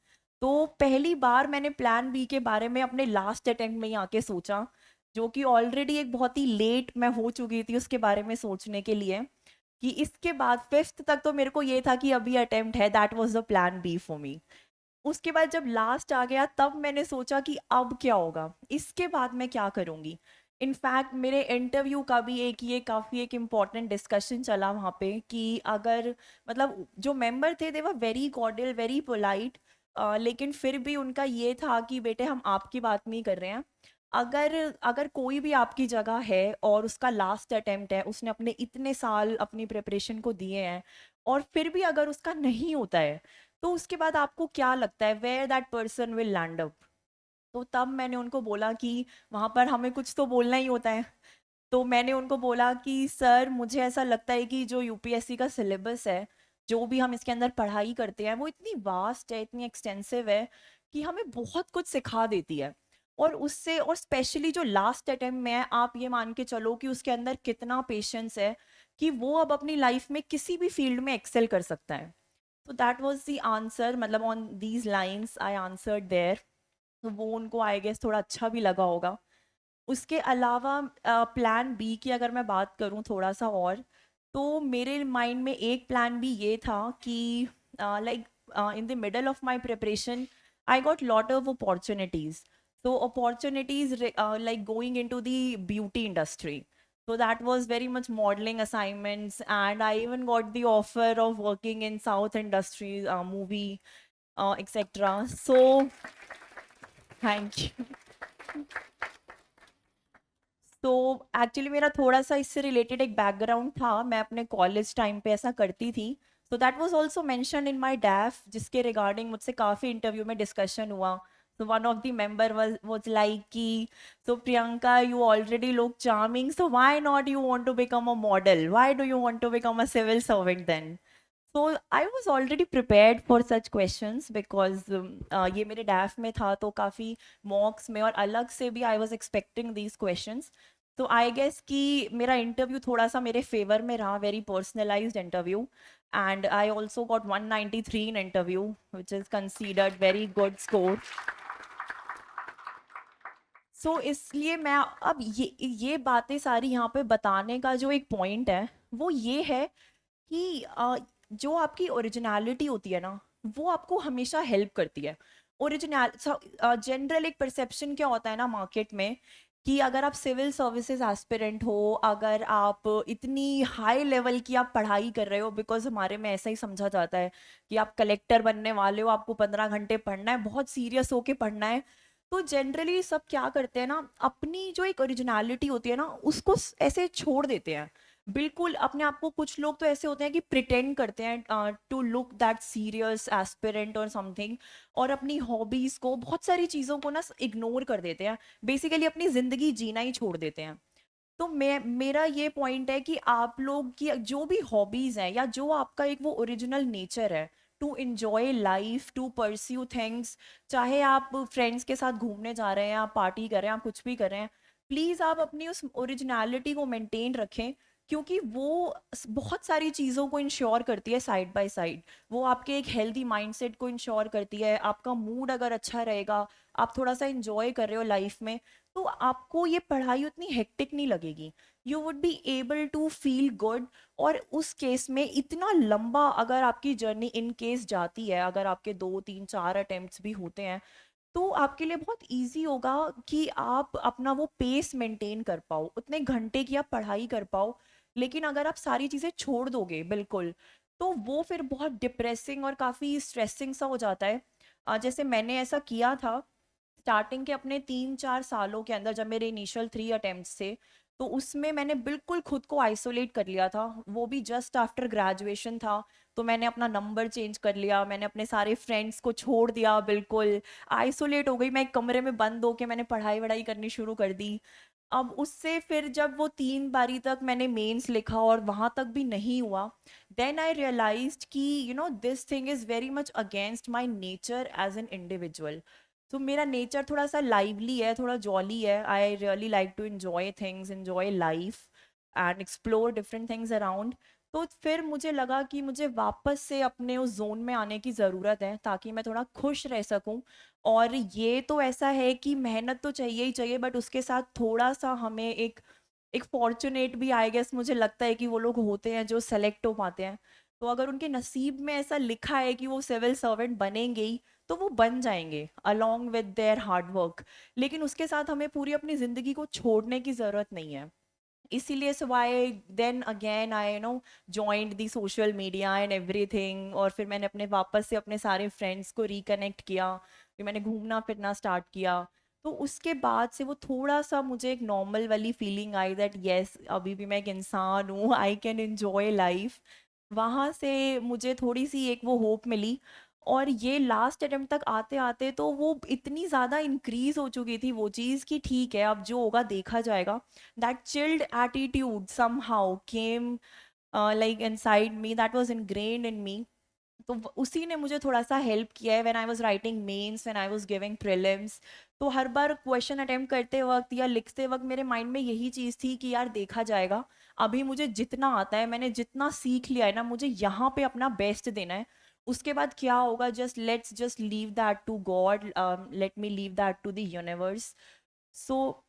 [SPEAKER 5] तो पहली बार मैंने प्लान बी के बारे में अपने लास्ट अटेम्प्ट में ही आके सोचा, जो कि ऑलरेडी एक बहुत ही लेट मैं हो चुकी थी उसके बारे में सोचने के लिए, कि इसके बाद 5th तक तो मेरे को ये था कि अभी अटेम्प्ट है, that was the plan B for me. उसके बाद जब लास्ट आ गया तब मैंने सोचा कि अब क्या होगा, इसके बाद मैं क्या करूँगी। इनफैक्ट मेरे इंटरव्यू का भी काफ़ी एक इम्पॉर्टेंट डिस्कशन चला वहाँ पे कि अगर मतलब जो मेंबर थे they were very cordial very polite, लेकिन फिर भी उनका ये था कि बेटे हम आपकी बात नहीं कर रहे हैं। अगर अगर कोई भी आपकी जगह है और उसका लास्ट अटेम्प्ट है, उसने अपने इतने साल अपनी प्रिपरेशन को दिए हैं और फिर भी अगर उसका नहीं होता है, तो उसके बाद आपको क्या लगता है where that person will land up. तो तब मैंने उनको बोला कि वहाँ पर हमें कुछ तो बोलना ही होता है। तो मैंने उनको बोला कि सर मुझे ऐसा लगता है कि जो यूपीएससी का सिलेबस है, जो भी हम इसके अंदर पढ़ाई करते हैं वो इतनी वास्ट है, इतनी एक्सटेंसिव है कि हमें बहुत कुछ सिखा देती है। और उससे और स्पेशली जो लास्ट अटेम्प्ट में है, आप ये मान के चलो कि उसके अंदर कितना पेशेंस है कि वो अब अपनी लाइफ में किसी भी फील्ड में एक्सेल कर सकता है। तो दैट वाज द आंसर, मतलब on these lines I answered there. तो वो उनको आई गेस थोड़ा अच्छा भी लगा होगा। उसके अलावा प्लान बी की अगर मैं बात करूं थोड़ा सा और, तो मेरे माइंड में एक प्लान बी ये था कि like in the middle of my preparation I got lot of opportunities. so opportunities like going into the beauty industry, so that was very much modeling assignments, and I even got the offer of working in south industries, movie, etc. So thank you. तो एक्चुअली मेरा थोड़ा सा इससे रिलेटेड एक बैकग्राउंड था, मैं अपने कॉलेज टाइम पे ऐसा करती थी। So that was also mention in my DAF, जिसके रिगार्डिंग मुझसे काफ़ी इंटरव्यू में डिस्कशन हुआ। So one of the member was like कि so Priyanka you already look charming, so why not you want to become a model, why do you want to become a civil servant then. So I was already prepared for such questions because ये मेरे डैफ में था, तो काफ़ी मॉक्स में और अलग से भी I was expecting these questions. तो आई गेस कि मेरा इंटरव्यू थोड़ा सा मेरे फेवर में रहा, very personalised interview, and I also got 193 in interview which is considered very good score. So इसलिए मैं अब ये बातें सारी यहाँ पे बताने का जो एक पॉइंट है वो ये है कि जो आपकी ओरिजिनलिटी होती है ना, वो आपको हमेशा हेल्प करती है। ओरिजिनल जनरल एक परसेप्शन क्या होता है ना मार्केट में, कि अगर आप सिविल सर्विसेज एस्पिरेंट हो, अगर आप इतनी हाई लेवल की आप पढ़ाई कर रहे हो, बिकॉज हमारे में ऐसा ही समझा जाता है कि आप कलेक्टर बनने वाले हो, आपको 15 घंटे पढ़ना है, बहुत सीरियस होके पढ़ना है। तो जनरली सब क्या करते हैं ना, अपनी जो एक ओरिजिनलिटी होती है ना उसको ऐसे छोड़ देते हैं बिल्कुल अपने आप को। कुछ लोग तो ऐसे होते हैं कि प्रिटेंड करते हैं to look that serious aspirant और समथिंग, और अपनी हॉबीज को, बहुत सारी चीज़ों को ना इग्नोर कर देते हैं, बेसिकली अपनी ज़िंदगी जीना ही छोड़ देते हैं। तो मेरा ये पॉइंट है कि आप लोग की जो भी हॉबीज़ हैं या जो आपका एक वो ओरिजिनल नेचर है to enjoy life, to pursue things, चाहे आप फ्रेंड्स के साथ घूमने जा रहे हैं, आप पार्टी कर रहे हैं, आप कुछ भी कर रहे हैं, प्लीज़ आप अपनी उस ओरिजिनलिटी को मेंटेन रखें, क्योंकि वो बहुत सारी चीज़ों को इंश्योर करती है साइड बाय साइड। वो आपके एक हेल्दी माइंडसेट को इंश्योर करती है, आपका मूड अगर अच्छा रहेगा, आप थोड़ा सा इंजॉय कर रहे हो लाइफ में, तो आपको ये पढ़ाई उतनी हेक्टिक नहीं लगेगी, you would be able to feel good. और उस केस में इतना लंबा अगर आपकी जर्नी इन केस जाती है, अगर आपके 2 3 4 अटेम्प्ट्स भी होते हैं, तो आपके लिए बहुत इजी होगा कि आप अपना वो पेस मेंटेन कर पाओ, उतने घंटे की आप पढ़ाई कर पाओ। लेकिन अगर आप सारी चीज़ें छोड़ दोगे बिल्कुल, तो वो फिर बहुत डिप्रेसिंग और काफ़ी स्ट्रेसिंग सा हो जाता है। जैसे मैंने ऐसा किया था स्टार्टिंग के अपने 3 4 सालों के अंदर, जब मेरे इनिशियल 3 अटेम्प्ट्स थे, तो उसमें मैंने बिल्कुल खुद को आइसोलेट कर लिया था, वो भी जस्ट आफ्टर ग्रेजुएशन था। तो मैंने अपना नंबर चेंज कर लिया, मैंने अपने सारे फ्रेंड्स को छोड़ दिया, बिल्कुल आइसोलेट हो गई मैं, एक कमरे में बंद होके मैंने पढ़ाई वढ़ाई करनी शुरू कर दी। अब उससे फिर जब वो 3 बारी तक मैंने मेंस लिखा और वहाँ तक भी नहीं हुआ, देन आई रियलाइज्ड कि this thing is very much against my nature as an individual. तो मेरा नेचर थोड़ा सा लाइवली है, थोड़ा जॉली है, I really like to enjoy things, enjoy life and explore different things around. तो फिर मुझे लगा कि मुझे वापस से अपने उस जोन में आने की ज़रूरत है, ताकि मैं थोड़ा खुश रह सकूं। और ये तो ऐसा है कि मेहनत तो चाहिए ही चाहिए, बट उसके साथ थोड़ा सा हमें एक एक फॉर्चुनेट भी आई गेस मुझे लगता है कि वो लोग होते हैं जो सेलेक्ट हो पाते हैं। तो अगर उनके नसीब में ऐसा लिखा है कि वो सिविल सर्वेंट बनेंगे ही, तो वो बन जाएंगे along with their hard work, लेकिन उसके साथ हमें पूरी अपनी ज़िंदगी को छोड़ने की ज़रूरत नहीं है। इसीलिए so I then again I joined the social media and everything, और फिर मैंने अपने वापस से अपने सारे फ्रेंड्स को रिकनेक्ट किया, फिर मैंने घूमना फिरना स्टार्ट किया। तो उसके बाद से वो थोड़ा सा मुझे एक नॉर्मल वाली फीलिंग आई दैट येस अभी भी मैं एक इंसान हूँ, आई कैन एन्जॉय लाइफ। वहाँ से मुझे थोड़ी सी एक वो होप मिली, और ये लास्ट अटेम्प्ट तक आते आते तो वो इतनी ज़्यादा इंक्रीज हो चुकी थी वो चीज़ कि ठीक है अब जो होगा देखा जाएगा। That chilled attitude somehow came like inside me, that was ingrained in me। तो उसी ने मुझे थोड़ा सा हेल्प किया है when I was writing mains, when I was giving prelims. तो हर बार क्वेश्चन अटेम्प्ट करते वक्त या लिखते वक्त मेरे माइंड में यही चीज़ थी कि यार देखा जाएगा, अभी मुझे जितना आता है, मैंने जितना सीख लिया है ना, मुझे यहाँ पे अपना बेस्ट देना है। उसके बाद क्या होगा let's just leave that to God, let me leave that to the universe. So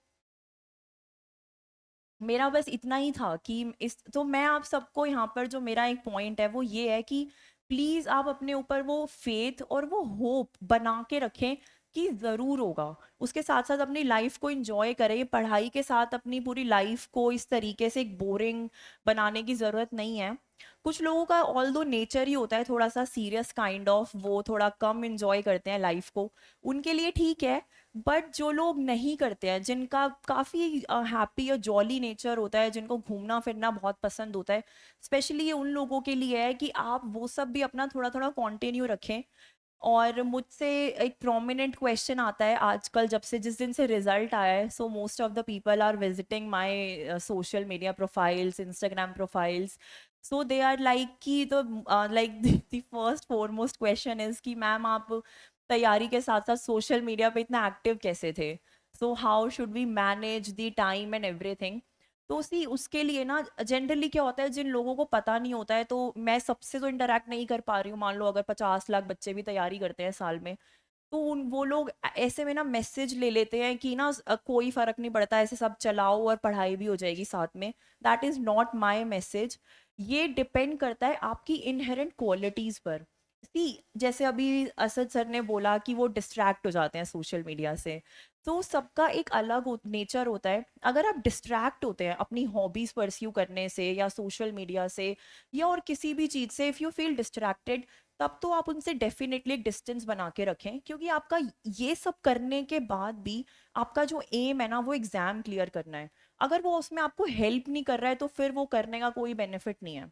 [SPEAKER 5] मेरा बस इतना ही था कि इस तो मैं आप सबको यहाँ पर जो मेरा एक पॉइंट है वो ये है कि प्लीज़ आप अपने ऊपर वो फेथ और वो होप बना के रखें कि ज़रूर होगा। उसके साथ साथ अपनी लाइफ को इंजॉय करें, पढ़ाई के साथ अपनी पूरी लाइफ को इस तरीके से एक बोरिंग बनाने की ज़रूरत नहीं है। कुछ लोगों का ऑल दो नेचर ही होता है थोड़ा सा सीरियस काइंड ऑफ, वो थोड़ा कम इंजॉय करते हैं लाइफ को, उनके लिए ठीक है। बट जो लोग नहीं करते हैं, जिनका काफ़ी हैप्पी और जॉली नेचर होता है, जिनको घूमना फिरना बहुत पसंद होता है, स्पेशली ये उन लोगों के लिए है कि आप वो सब भी अपना थोड़ा थोड़ा कंटिन्यू रखें। और मुझसे एक प्रोमिनेंट क्वेश्चन आता है आजकल जब से जिस दिन से रिजल्ट आया है, so most of the people are visiting my social media profiles, Instagram profiles. So they are like कि तो like the first foremost question is कि मैम आप तैयारी के साथ साथ सोशल मीडिया पे इतना एक्टिव कैसे थे, so how should we manage the time and everything. तो सी उसके लिए ना जनरली क्या होता है, जिन लोगों को पता नहीं होता है, तो मैं सबसे तो इंटरेक्ट नहीं कर पा रही हूँ, मान लो अगर 50 लाख बच्चे भी तैयारी करते हैं साल में, तो उन वो लोग ऐसे में ना मैसेज ले लेते हैं कि ना कोई फ़र्क नहीं पड़ता, ऐसे सब चलाओ और पढ़ाई भी हो जाएगी साथ में। That is not my message. ये डिपेंड करता है आपकी इनहेरेंट क्वालिटीज़ पर। सी जैसे अभी असद सर ने बोला कि वो डिस्ट्रैक्ट हो जाते हैं सोशल मीडिया से, तो सबका एक अलग नेचर होता है। अगर आप डिस्ट्रैक्ट होते हैं अपनी हॉबीज़ परस्यू करने से या सोशल मीडिया से या और किसी भी चीज़ से, इफ़ यू फील डिस्ट्रैक्टेड, तब तो आप उनसे डेफिनेटली एक डिस्टेंस बना के रखें, क्योंकि आपका ये सब करने के बाद भी आपका जो एम है ना वो एग्ज़ाम क्लियर करना है। अगर वो उसमें आपको हेल्प नहीं कर रहा है तो फिर वो करने का कोई बेनिफिट नहीं है।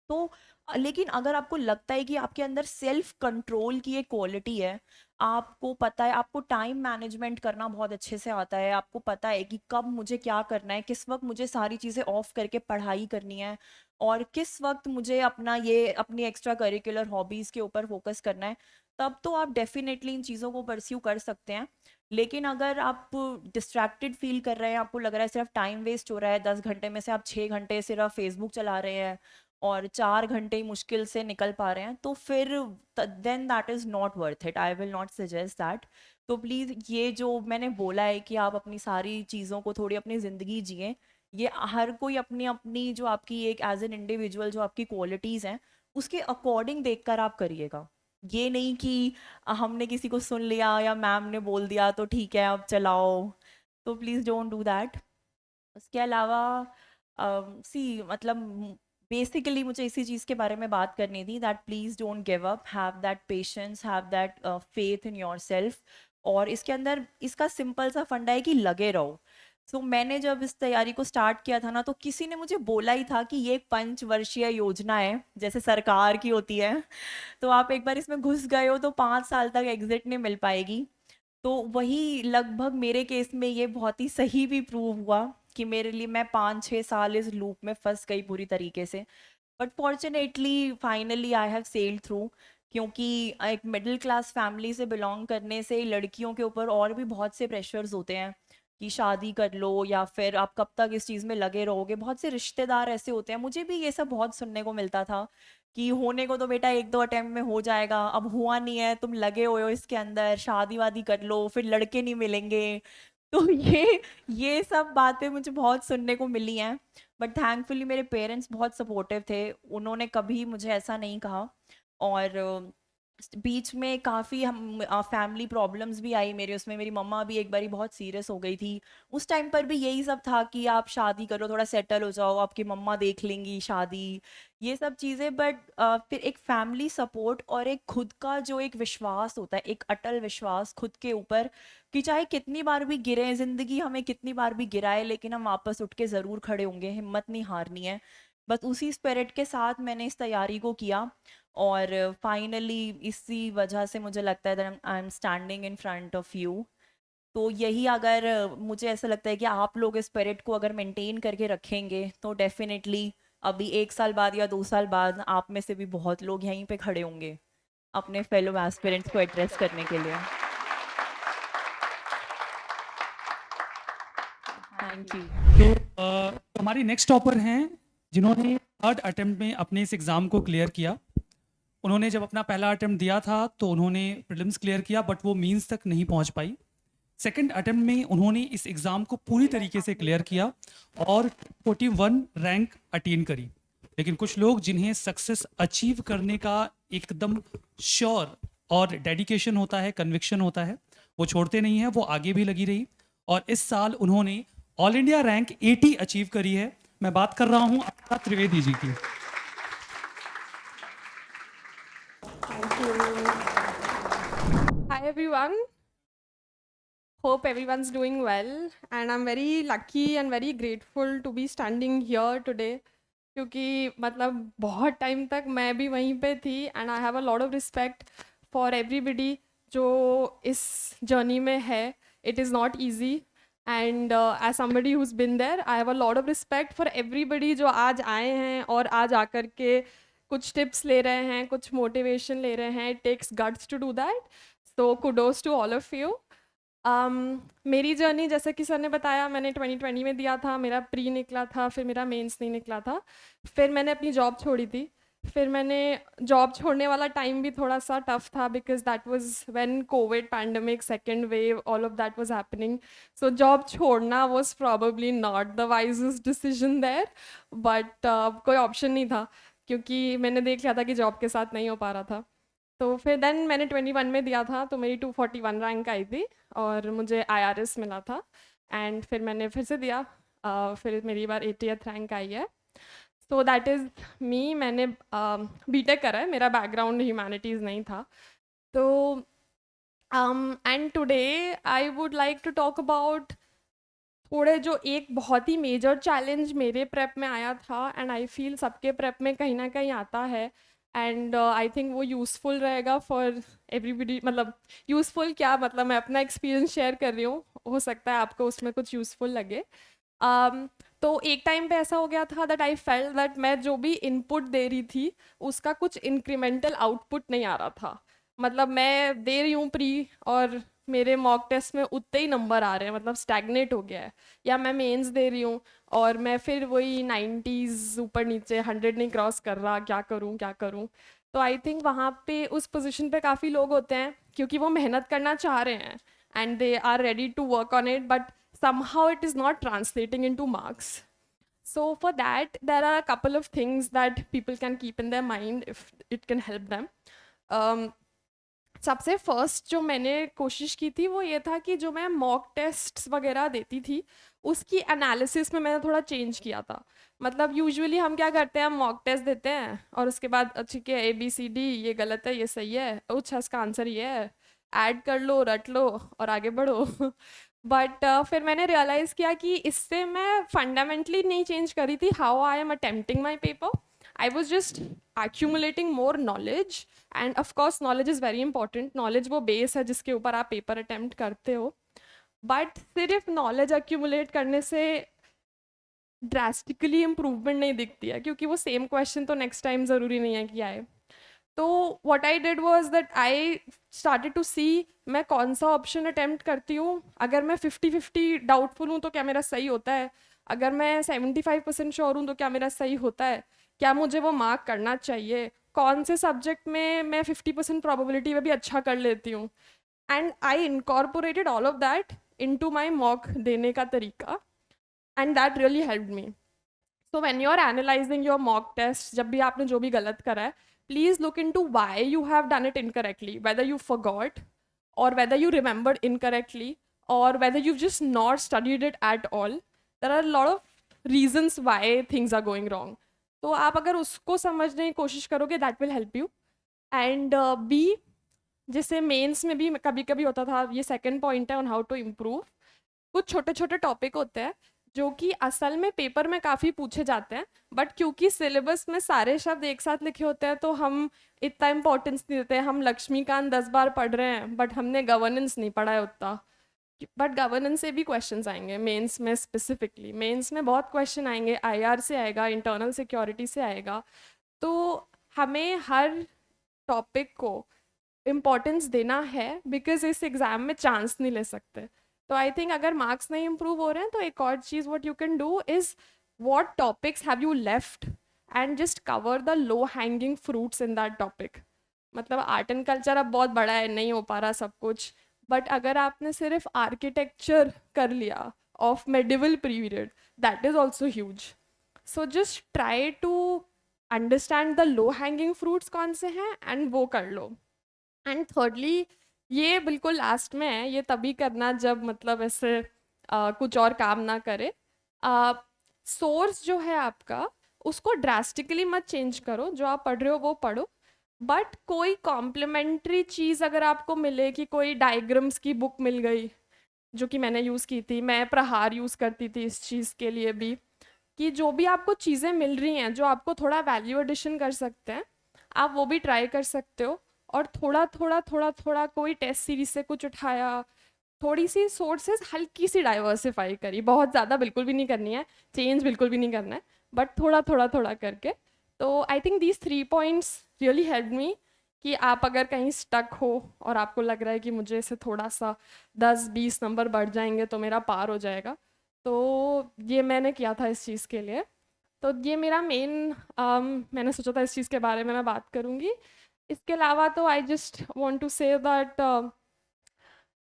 [SPEAKER 5] तो लेकिन अगर आपको लगता है कि आपके अंदर सेल्फ कंट्रोल की एक क्वालिटी है, आपको पता है, आपको टाइम मैनेजमेंट करना बहुत अच्छे से आता है, आपको पता है कि कब मुझे क्या करना है, किस वक्त मुझे सारी चीज़ें ऑफ करके पढ़ाई करनी है और किस वक्त मुझे अपना ये अपनी एक्स्ट्रा करिकुलर हॉबीज़ के ऊपर फोकस करना है, तब तो आप डेफिनेटली इन चीज़ों को परस्यू कर सकते हैं। लेकिन अगर आप डिस्ट्रैक्टेड फील कर रहे हैं, आपको लग रहा है सिर्फ टाइम वेस्ट हो रहा है, 10 घंटे में से आप 6 घंटे सिर्फ फेसबुक चला रहे हैं और 4 घंटे ही मुश्किल से निकल पा रहे हैं, तो फिर then that is not worth it, I will not suggest that. तो प्लीज़ ये जो मैंने बोला है कि आप अपनी सारी चीज़ों को थोड़ी अपनी ज़िंदगी जिएं, ये हर कोई अपनी अपनी जो आपकी एक एज एन इंडिविजुअल जो आपकी क्वालिटीज़ हैं उसके अकॉर्डिंग देखकर आप करिएगा। ये नहीं कि हमने किसी को सुन लिया या मैम ने बोल दिया तो ठीक है अब चलाओ, तो प्लीज़ डोंट डू दैट। उसके अलावा सी मतलब बेसिकली मुझे इसी चीज़ के बारे में बात करनी थी, that please don't give up, have that patience, have that faith in your self. और इसके अंदर इसका सिंपल सा फंडा है कि लगे रहो। सो मैंने जब इस तैयारी को स्टार्ट किया था ना, तो किसी ने मुझे बोला ही था कि ये एक 5 वर्षीय योजना है जैसे सरकार की होती है, तो आप एक बार इसमें घुस गए हो तो 5 साल तक एग्जिट नहीं मिल पाएगी। तो वही लगभग मेरे केस में ये बहुत ही सही भी प्रूव हुआ कि मेरे लिए मैं 5-6 साल इस लूप में फंस गई पूरी तरीके से। But fortunately finally I have sailed through, क्योंकि एक मिडिल क्लास फैमिली से बिलोंग करने से लड़कियों के ऊपर और भी बहुत से प्रेशर्स होते हैं कि शादी कर लो या फिर आप कब तक इस चीज़ में लगे रहोगे। बहुत से रिश्तेदार ऐसे होते हैं, मुझे भी ये सब बहुत सुनने को मिलता था कि होने को तो बेटा 1-2 अटेम्प्ट में हो जाएगा, अब हुआ नहीं है, तुम लगे हुए हो इसके अंदर, शादी वादी कर लो फिर लड़के नहीं मिलेंगे। तो ये सब बातें मुझे बहुत सुनने को मिली हैं। बट थैंकफुली मेरे पेरेंट्स बहुत सपोर्टिव थे, उन्होंने कभी मुझे ऐसा नहीं कहा। और बीच में काफ़ी हम फैमिली प्रॉब्लम्स भी आई मेरे उसमें, मेरी मम्मा भी एक बारी बहुत सीरियस हो गई थी। उस टाइम पर भी यही सब था कि आप शादी करो, थोड़ा सेटल हो जाओ, आपकी मम्मा देख लेंगी शादी, ये सब चीज़ें। बट फिर एक फैमिली सपोर्ट और एक खुद का जो एक विश्वास होता है, एक अटल विश्वास खुद के ऊपर, कि चाहे कितनी बार भी गिरे, ज़िंदगी हमें कितनी बार भी गिराए, लेकिन हम वापस उठ के ज़रूर खड़े होंगे, हिम्मत नहीं हारनी है। बस उसी स्पिरिट के साथ मैंने इस तैयारी को किया, और फाइनली इसी वजह से मुझे लगता है that I am standing in front of you. तो यही अगर मुझे ऐसा लगता है कि आप लोग इस स्पिरिट को अगर मेंटेन करके रखेंगे तो डेफिनेटली अभी 1 साल बाद या 2 साल बाद आप में से भी बहुत लोग यहीं पे खड़े होंगे अपने फेलो एस्पिरेंट्स को एड्रेस करने के लिए। Thank you.
[SPEAKER 2] हमारी नेक्स्ट टॉपर हैं जिन्होंने 3rd अटेम्प्ट में अपने इस एग्ज़ाम को क्लियर किया। उन्होंने जब अपना पहला अटेम्प्ट दिया था तो उन्होंने प्रीलिम्स क्लियर किया, बट वो मींस तक नहीं पहुंच पाई। 2nd अटेम्प्ट में उन्होंने इस एग्ज़ाम को पूरी तरीके से क्लियर किया और 41 रैंक अटेन करी। लेकिन कुछ लोग जिन्हें सक्सेस अचीव करने का एकदम श्योर और डेडिकेशन होता है, कन्विक्शन होता है, वो छोड़ते नहीं हैं, वो आगे भी लगी रही। और इस साल उन्होंने ऑल इंडिया रैंक 80 अचीव करी है। मैं बात कर रहा हूँ अक्षरा त्रिवेदी जी की।
[SPEAKER 6] Thank you. Hi everyone. Hope everyone's doing well, and I'm very lucky and very grateful to be standing here today. क्योंकि मतलब बहुत टाइम तक मैं भी वहीं पे थी, and I have a lot of respect for everybody जो इस जर्नी में है। It is not easy, and as somebody who's been there, I have a lot of respect for everybody जो आज आए हैं और आज आकर के कुछ टिप्स ले रहे हैं, कुछ मोटिवेशन ले रहे हैं। It takes guts to do that, so kudos to all of you. मेरी जर्नी जैसे कि सर ने बताया, मैंने 2020 में दिया था, मेरा प्री निकला था, फिर मेरा मेंस नहीं निकला था, फिर मैंने अपनी जॉब छोड़ी थी। फिर मैंने जॉब छोड़ने वाला टाइम भी थोड़ा सा टफ था, because that was when Covid pandemic, second wave, all of that was happening. So job छोड़ना was probably not the wisest decision there, but कोई ऑप्शन नहीं था, क्योंकि मैंने देख लिया था कि जॉब के साथ नहीं हो पा रहा था। तो फिर देन मैंने 21 में दिया था, तो मेरी 241 रैंक आई थी और मुझे IRS मिला था, एंड फिर मैंने फिर से दिया, फिर मेरी बार 80th रैंक आई है। So that is me. मैंने बीटेक करा है, मेरा बैकग्राउंड ह्यूमैनिटीज़ नहीं था। तो and today I would like to talk about थोड़े जो एक बहुत ही मेजर चैलेंज मेरे प्रेप में आया था, एंड आई फील सबके प्रेप में कहीं ना कहीं आता है, एंड आई थिंक वो यूज़फुल रहेगा फॉर एवरीबडी। मतलब यूज़फुल क्या, मतलब मैं अपना एक्सपीरियंस शेयर कर रही हूँ, हो सकता है आपको उसमें कुछ यूज़फुल लगे। तो एक टाइम पे ऐसा हो गया था दैट आई फेल्ट दैट मैं जो भी इनपुट दे रही थी उसका कुछ इंक्रीमेंटल आउटपुट नहीं आ रहा था। मतलब मैं दे रही हूँ प्री और मेरे मॉक टेस्ट में उतने ही नंबर आ रहे हैं, मतलब स्टैग्नेट हो गया है। या मैं मेंस दे रही हूँ और मैं फिर वही 90s ऊपर नीचे, 100 नहीं क्रॉस कर रहा, क्या करूँ क्या करूँ। तो आई थिंक वहाँ पे उस पोजीशन पे काफ़ी लोग होते हैं क्योंकि वो मेहनत करना चाह रहे हैं and they are ready to work on it, but somehow it is not translating into marks. So for that, there are a couple of things that people can keep in their mind if it can help them. सबसे फर्स्ट जो मैंने कोशिश की थी वो ये था कि जो मैं मॉक टेस्ट वगैरह देती थी उसकी एनालिसिस में मैंने थोड़ा चेंज किया था। मतलब यूजुअली हम क्या करते हैं, हम मॉक टेस्ट देते हैं और उसके बाद ठीक है ABCD, ये गलत है ये सही है, अच्छा इसका आंसर ये है, ऐड कर लो, रट लो और आगे बढ़ो। बट फिर मैंने रियलाइज़ किया कि इससे मैं फंडामेंटली नहीं चेंज करी थी how I am attempting my paper. I was just accumulating more knowledge, and of course knowledge is very important. Knowledge वो base है जिसके ऊपर आप पेपर अटेम्प्ट करते हो, बट सिर्फ नॉलेज accumulate करने से ड्रास्टिकली इम्प्रूवमेंट नहीं दिखती है, क्योंकि वो सेम क्वेश्चन तो नेक्स्ट टाइम ज़रूरी नहीं है कि आए। तो what I did was that I started to see मैं कौन सा ऑप्शन अटेम्प्ट करती हूँ। अगर मैं 50-50 डाउटफुल हूँ तो क्या मेरा सही होता है, अगर मैं 75% श्योर हूँ तो क्या मेरा सही होता है, क्या मुझे वो मार्क करना चाहिए, कौन से सब्जेक्ट में मैं 50% प्रोबेबिलिटी में भी अच्छा कर लेती हूँ। And I incorporated all of that into my mock देने का तरीका, and that really helped me. So when you are analysing your mock test, जब भी आपने जो भी गलत करा है, please look into why you have done it incorrectly, whether you forgot or whether you remembered incorrectly or whether you've just not studied it at all. There are a lot of reasons why things are going wrong. तो आप अगर उसको समझने की कोशिश करोगे that will help you. And B, जैसे मेंस में भी कभी कभी होता था, ये सेकंड पॉइंट है ऑन हाउ टू इम्प्रूव. कुछ छोटे छोटे टॉपिक होते हैं जो कि असल में पेपर में काफ़ी पूछे जाते हैं, बट क्योंकि सिलेबस में सारे शब्द एक साथ लिखे होते हैं तो हम इतना इम्पोर्टेंस नहीं देते. हम लक्ष्मीकांत 10 बार पढ़ रहे हैं बट हमने गवर्नेंस नहीं पढ़ा है उतना. बट गवर्नेंस से भी क्वेश्चंस आएंगे मेंस में. स्पेसिफिकली मेंस में बहुत क्वेश्चन आएंगे, आईआर से आएगा, इंटरनल सिक्योरिटी से आएगा. तो हमें हर टॉपिक को इम्पोर्टेंस देना है बिकॉज इस एग्ज़ाम में चांस नहीं ले सकते. तो आई थिंक अगर मार्क्स नहीं इम्प्रूव हो रहे हैं तो एक और चीज़ what you can do is what topics have you left and just cover the low hanging fruits in that topic. मतलब आर्ट एंड कल्चर अब बहुत बड़ा है, नहीं हो पा रहा सब कुछ, बट अगर आपने सिर्फ आर्किटेक्चर कर लिया of medieval period, that is also huge. So just try to understand the low hanging fruits कौन से हैं एंड वो कर लो. एंड थर्डली, ये बिल्कुल लास्ट में है, ये तभी करना जब मतलब ऐसे कुछ और काम ना करे. सोर्स जो है आपका उसको ड्रास्टिकली मत चेंज करो, जो आप पढ़ रहे हो वो पढ़ो, बट कोई कॉम्प्लीमेंट्री चीज़ अगर आपको मिले कि कोई डायग्राम्स की बुक मिल गई जो कि मैंने यूज़ की थी, मैं प्रहार यूज़ करती थी इस चीज़ के लिए भी, कि जो भी आपको चीज़ें मिल रही हैं जो आपको थोड़ा वैल्यू एडिशन कर सकते हैं, आप वो भी ट्राई कर सकते हो. और थोड़ा थोड़ा कोई टेस्ट सीरीज से कुछ उठाया, थोड़ी सी सोर्सेज हल्की सी डाइवर्सिफाई करी, बहुत ज़्यादा बिल्कुल भी नहीं करनी है, चेंज बिल्कुल भी नहीं करना है, बट थोड़ा करके. तो I think these 3 points really help me कि आप अगर कहीं स्टक हो और आपको लग रहा है कि मुझे इसे थोड़ा सा 10-20 नंबर बढ़ जाएंगे तो मेरा पार हो जाएगा, तो ये मैंने किया था इस चीज़ के लिए. तो ये मेरा मेन मैंने सोचा था इस चीज़ के बारे में मैं बात करूँगी. इसके अलावा तो I just want to say that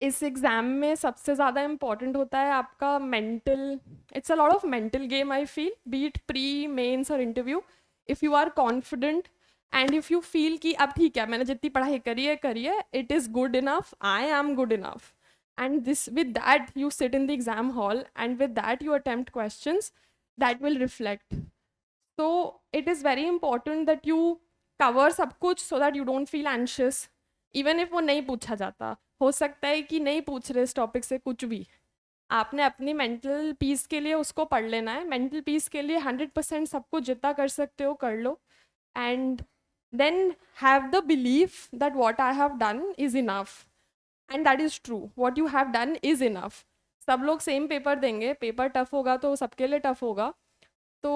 [SPEAKER 6] इस एग्ज़ाम में सबसे ज़्यादा इम्पॉर्टेंट होता है आपका mental. It's a lot of mental game I feel, be it pre mains और interview. If you are confident and if you feel कि अब ठीक है मैंने जितनी पढ़ाई करी है, it is good enough, I am good enough, and this with that you sit in the exam hall and with that you attempt questions that will reflect. So it is very important that you cover सब कुछ so that you don't feel anxious even if वो नहीं पूछा जाता. हो सकता है कि नहीं पूछ रहे इस टॉपिक से कुछ भी, आपने अपनी मेंटल पीस के लिए उसको पढ़ लेना है. मेंटल पीस के लिए 100% सब कुछ जितना कर सकते हो कर लो, and then have the belief that what I have done is enough. And that is true, what you have done is enough. सब लोग सेम पेपर देंगे, पेपर टफ होगा तो सबके लिए टफ होगा. तो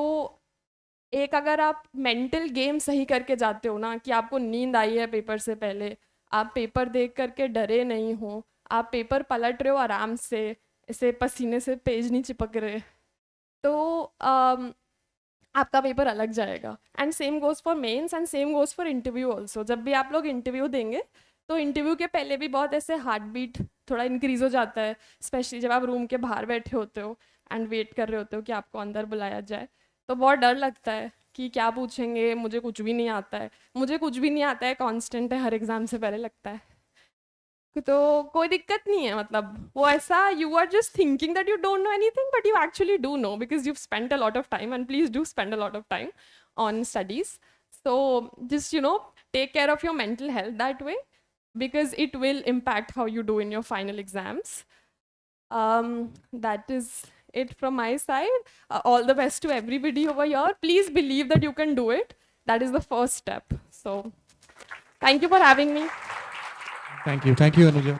[SPEAKER 6] एक अगर आप मेंटल गेम सही करके जाते हो ना कि आपको नींद आई है पेपर से पहले, आप पेपर देख करके डरे नहीं हो, आप पेपर पलट रहे हो आराम से, ऐसे पसीने से पेज नहीं चिपक रहे, तो आपका पेपर अलग जाएगा. And same goes for mains and same goes for interview also. जब भी आप लोग इंटरव्यू देंगे तो इंटरव्यू के पहले भी बहुत ऐसे हार्ट बीट थोड़ा इंक्रीज़ हो जाता है, स्पेशली जब आप रूम के बाहर बैठे होते हो एंड वेट कर रहे होते हो कि आपको अंदर बुलाया जाए. तो बहुत डर लगता है कि क्या पूछेंगे, मुझे कुछ भी नहीं आता है, कांस्टेंट है, हर एग्ज़ाम से पहले लगता है. तो कोई दिक्कत नहीं है, मतलब वो ऐसा you are just thinking that you don't know anything but you actually do know because you spend a lot of time and please do spend a lot of time on studies. So just take care of your mental health that way because it will impact how you do in your final exams. That is it from my side. All the best to everybody over here. Please believe that you can do it. That is the first step. So thank you for having me.
[SPEAKER 8] Thank you, Anuja.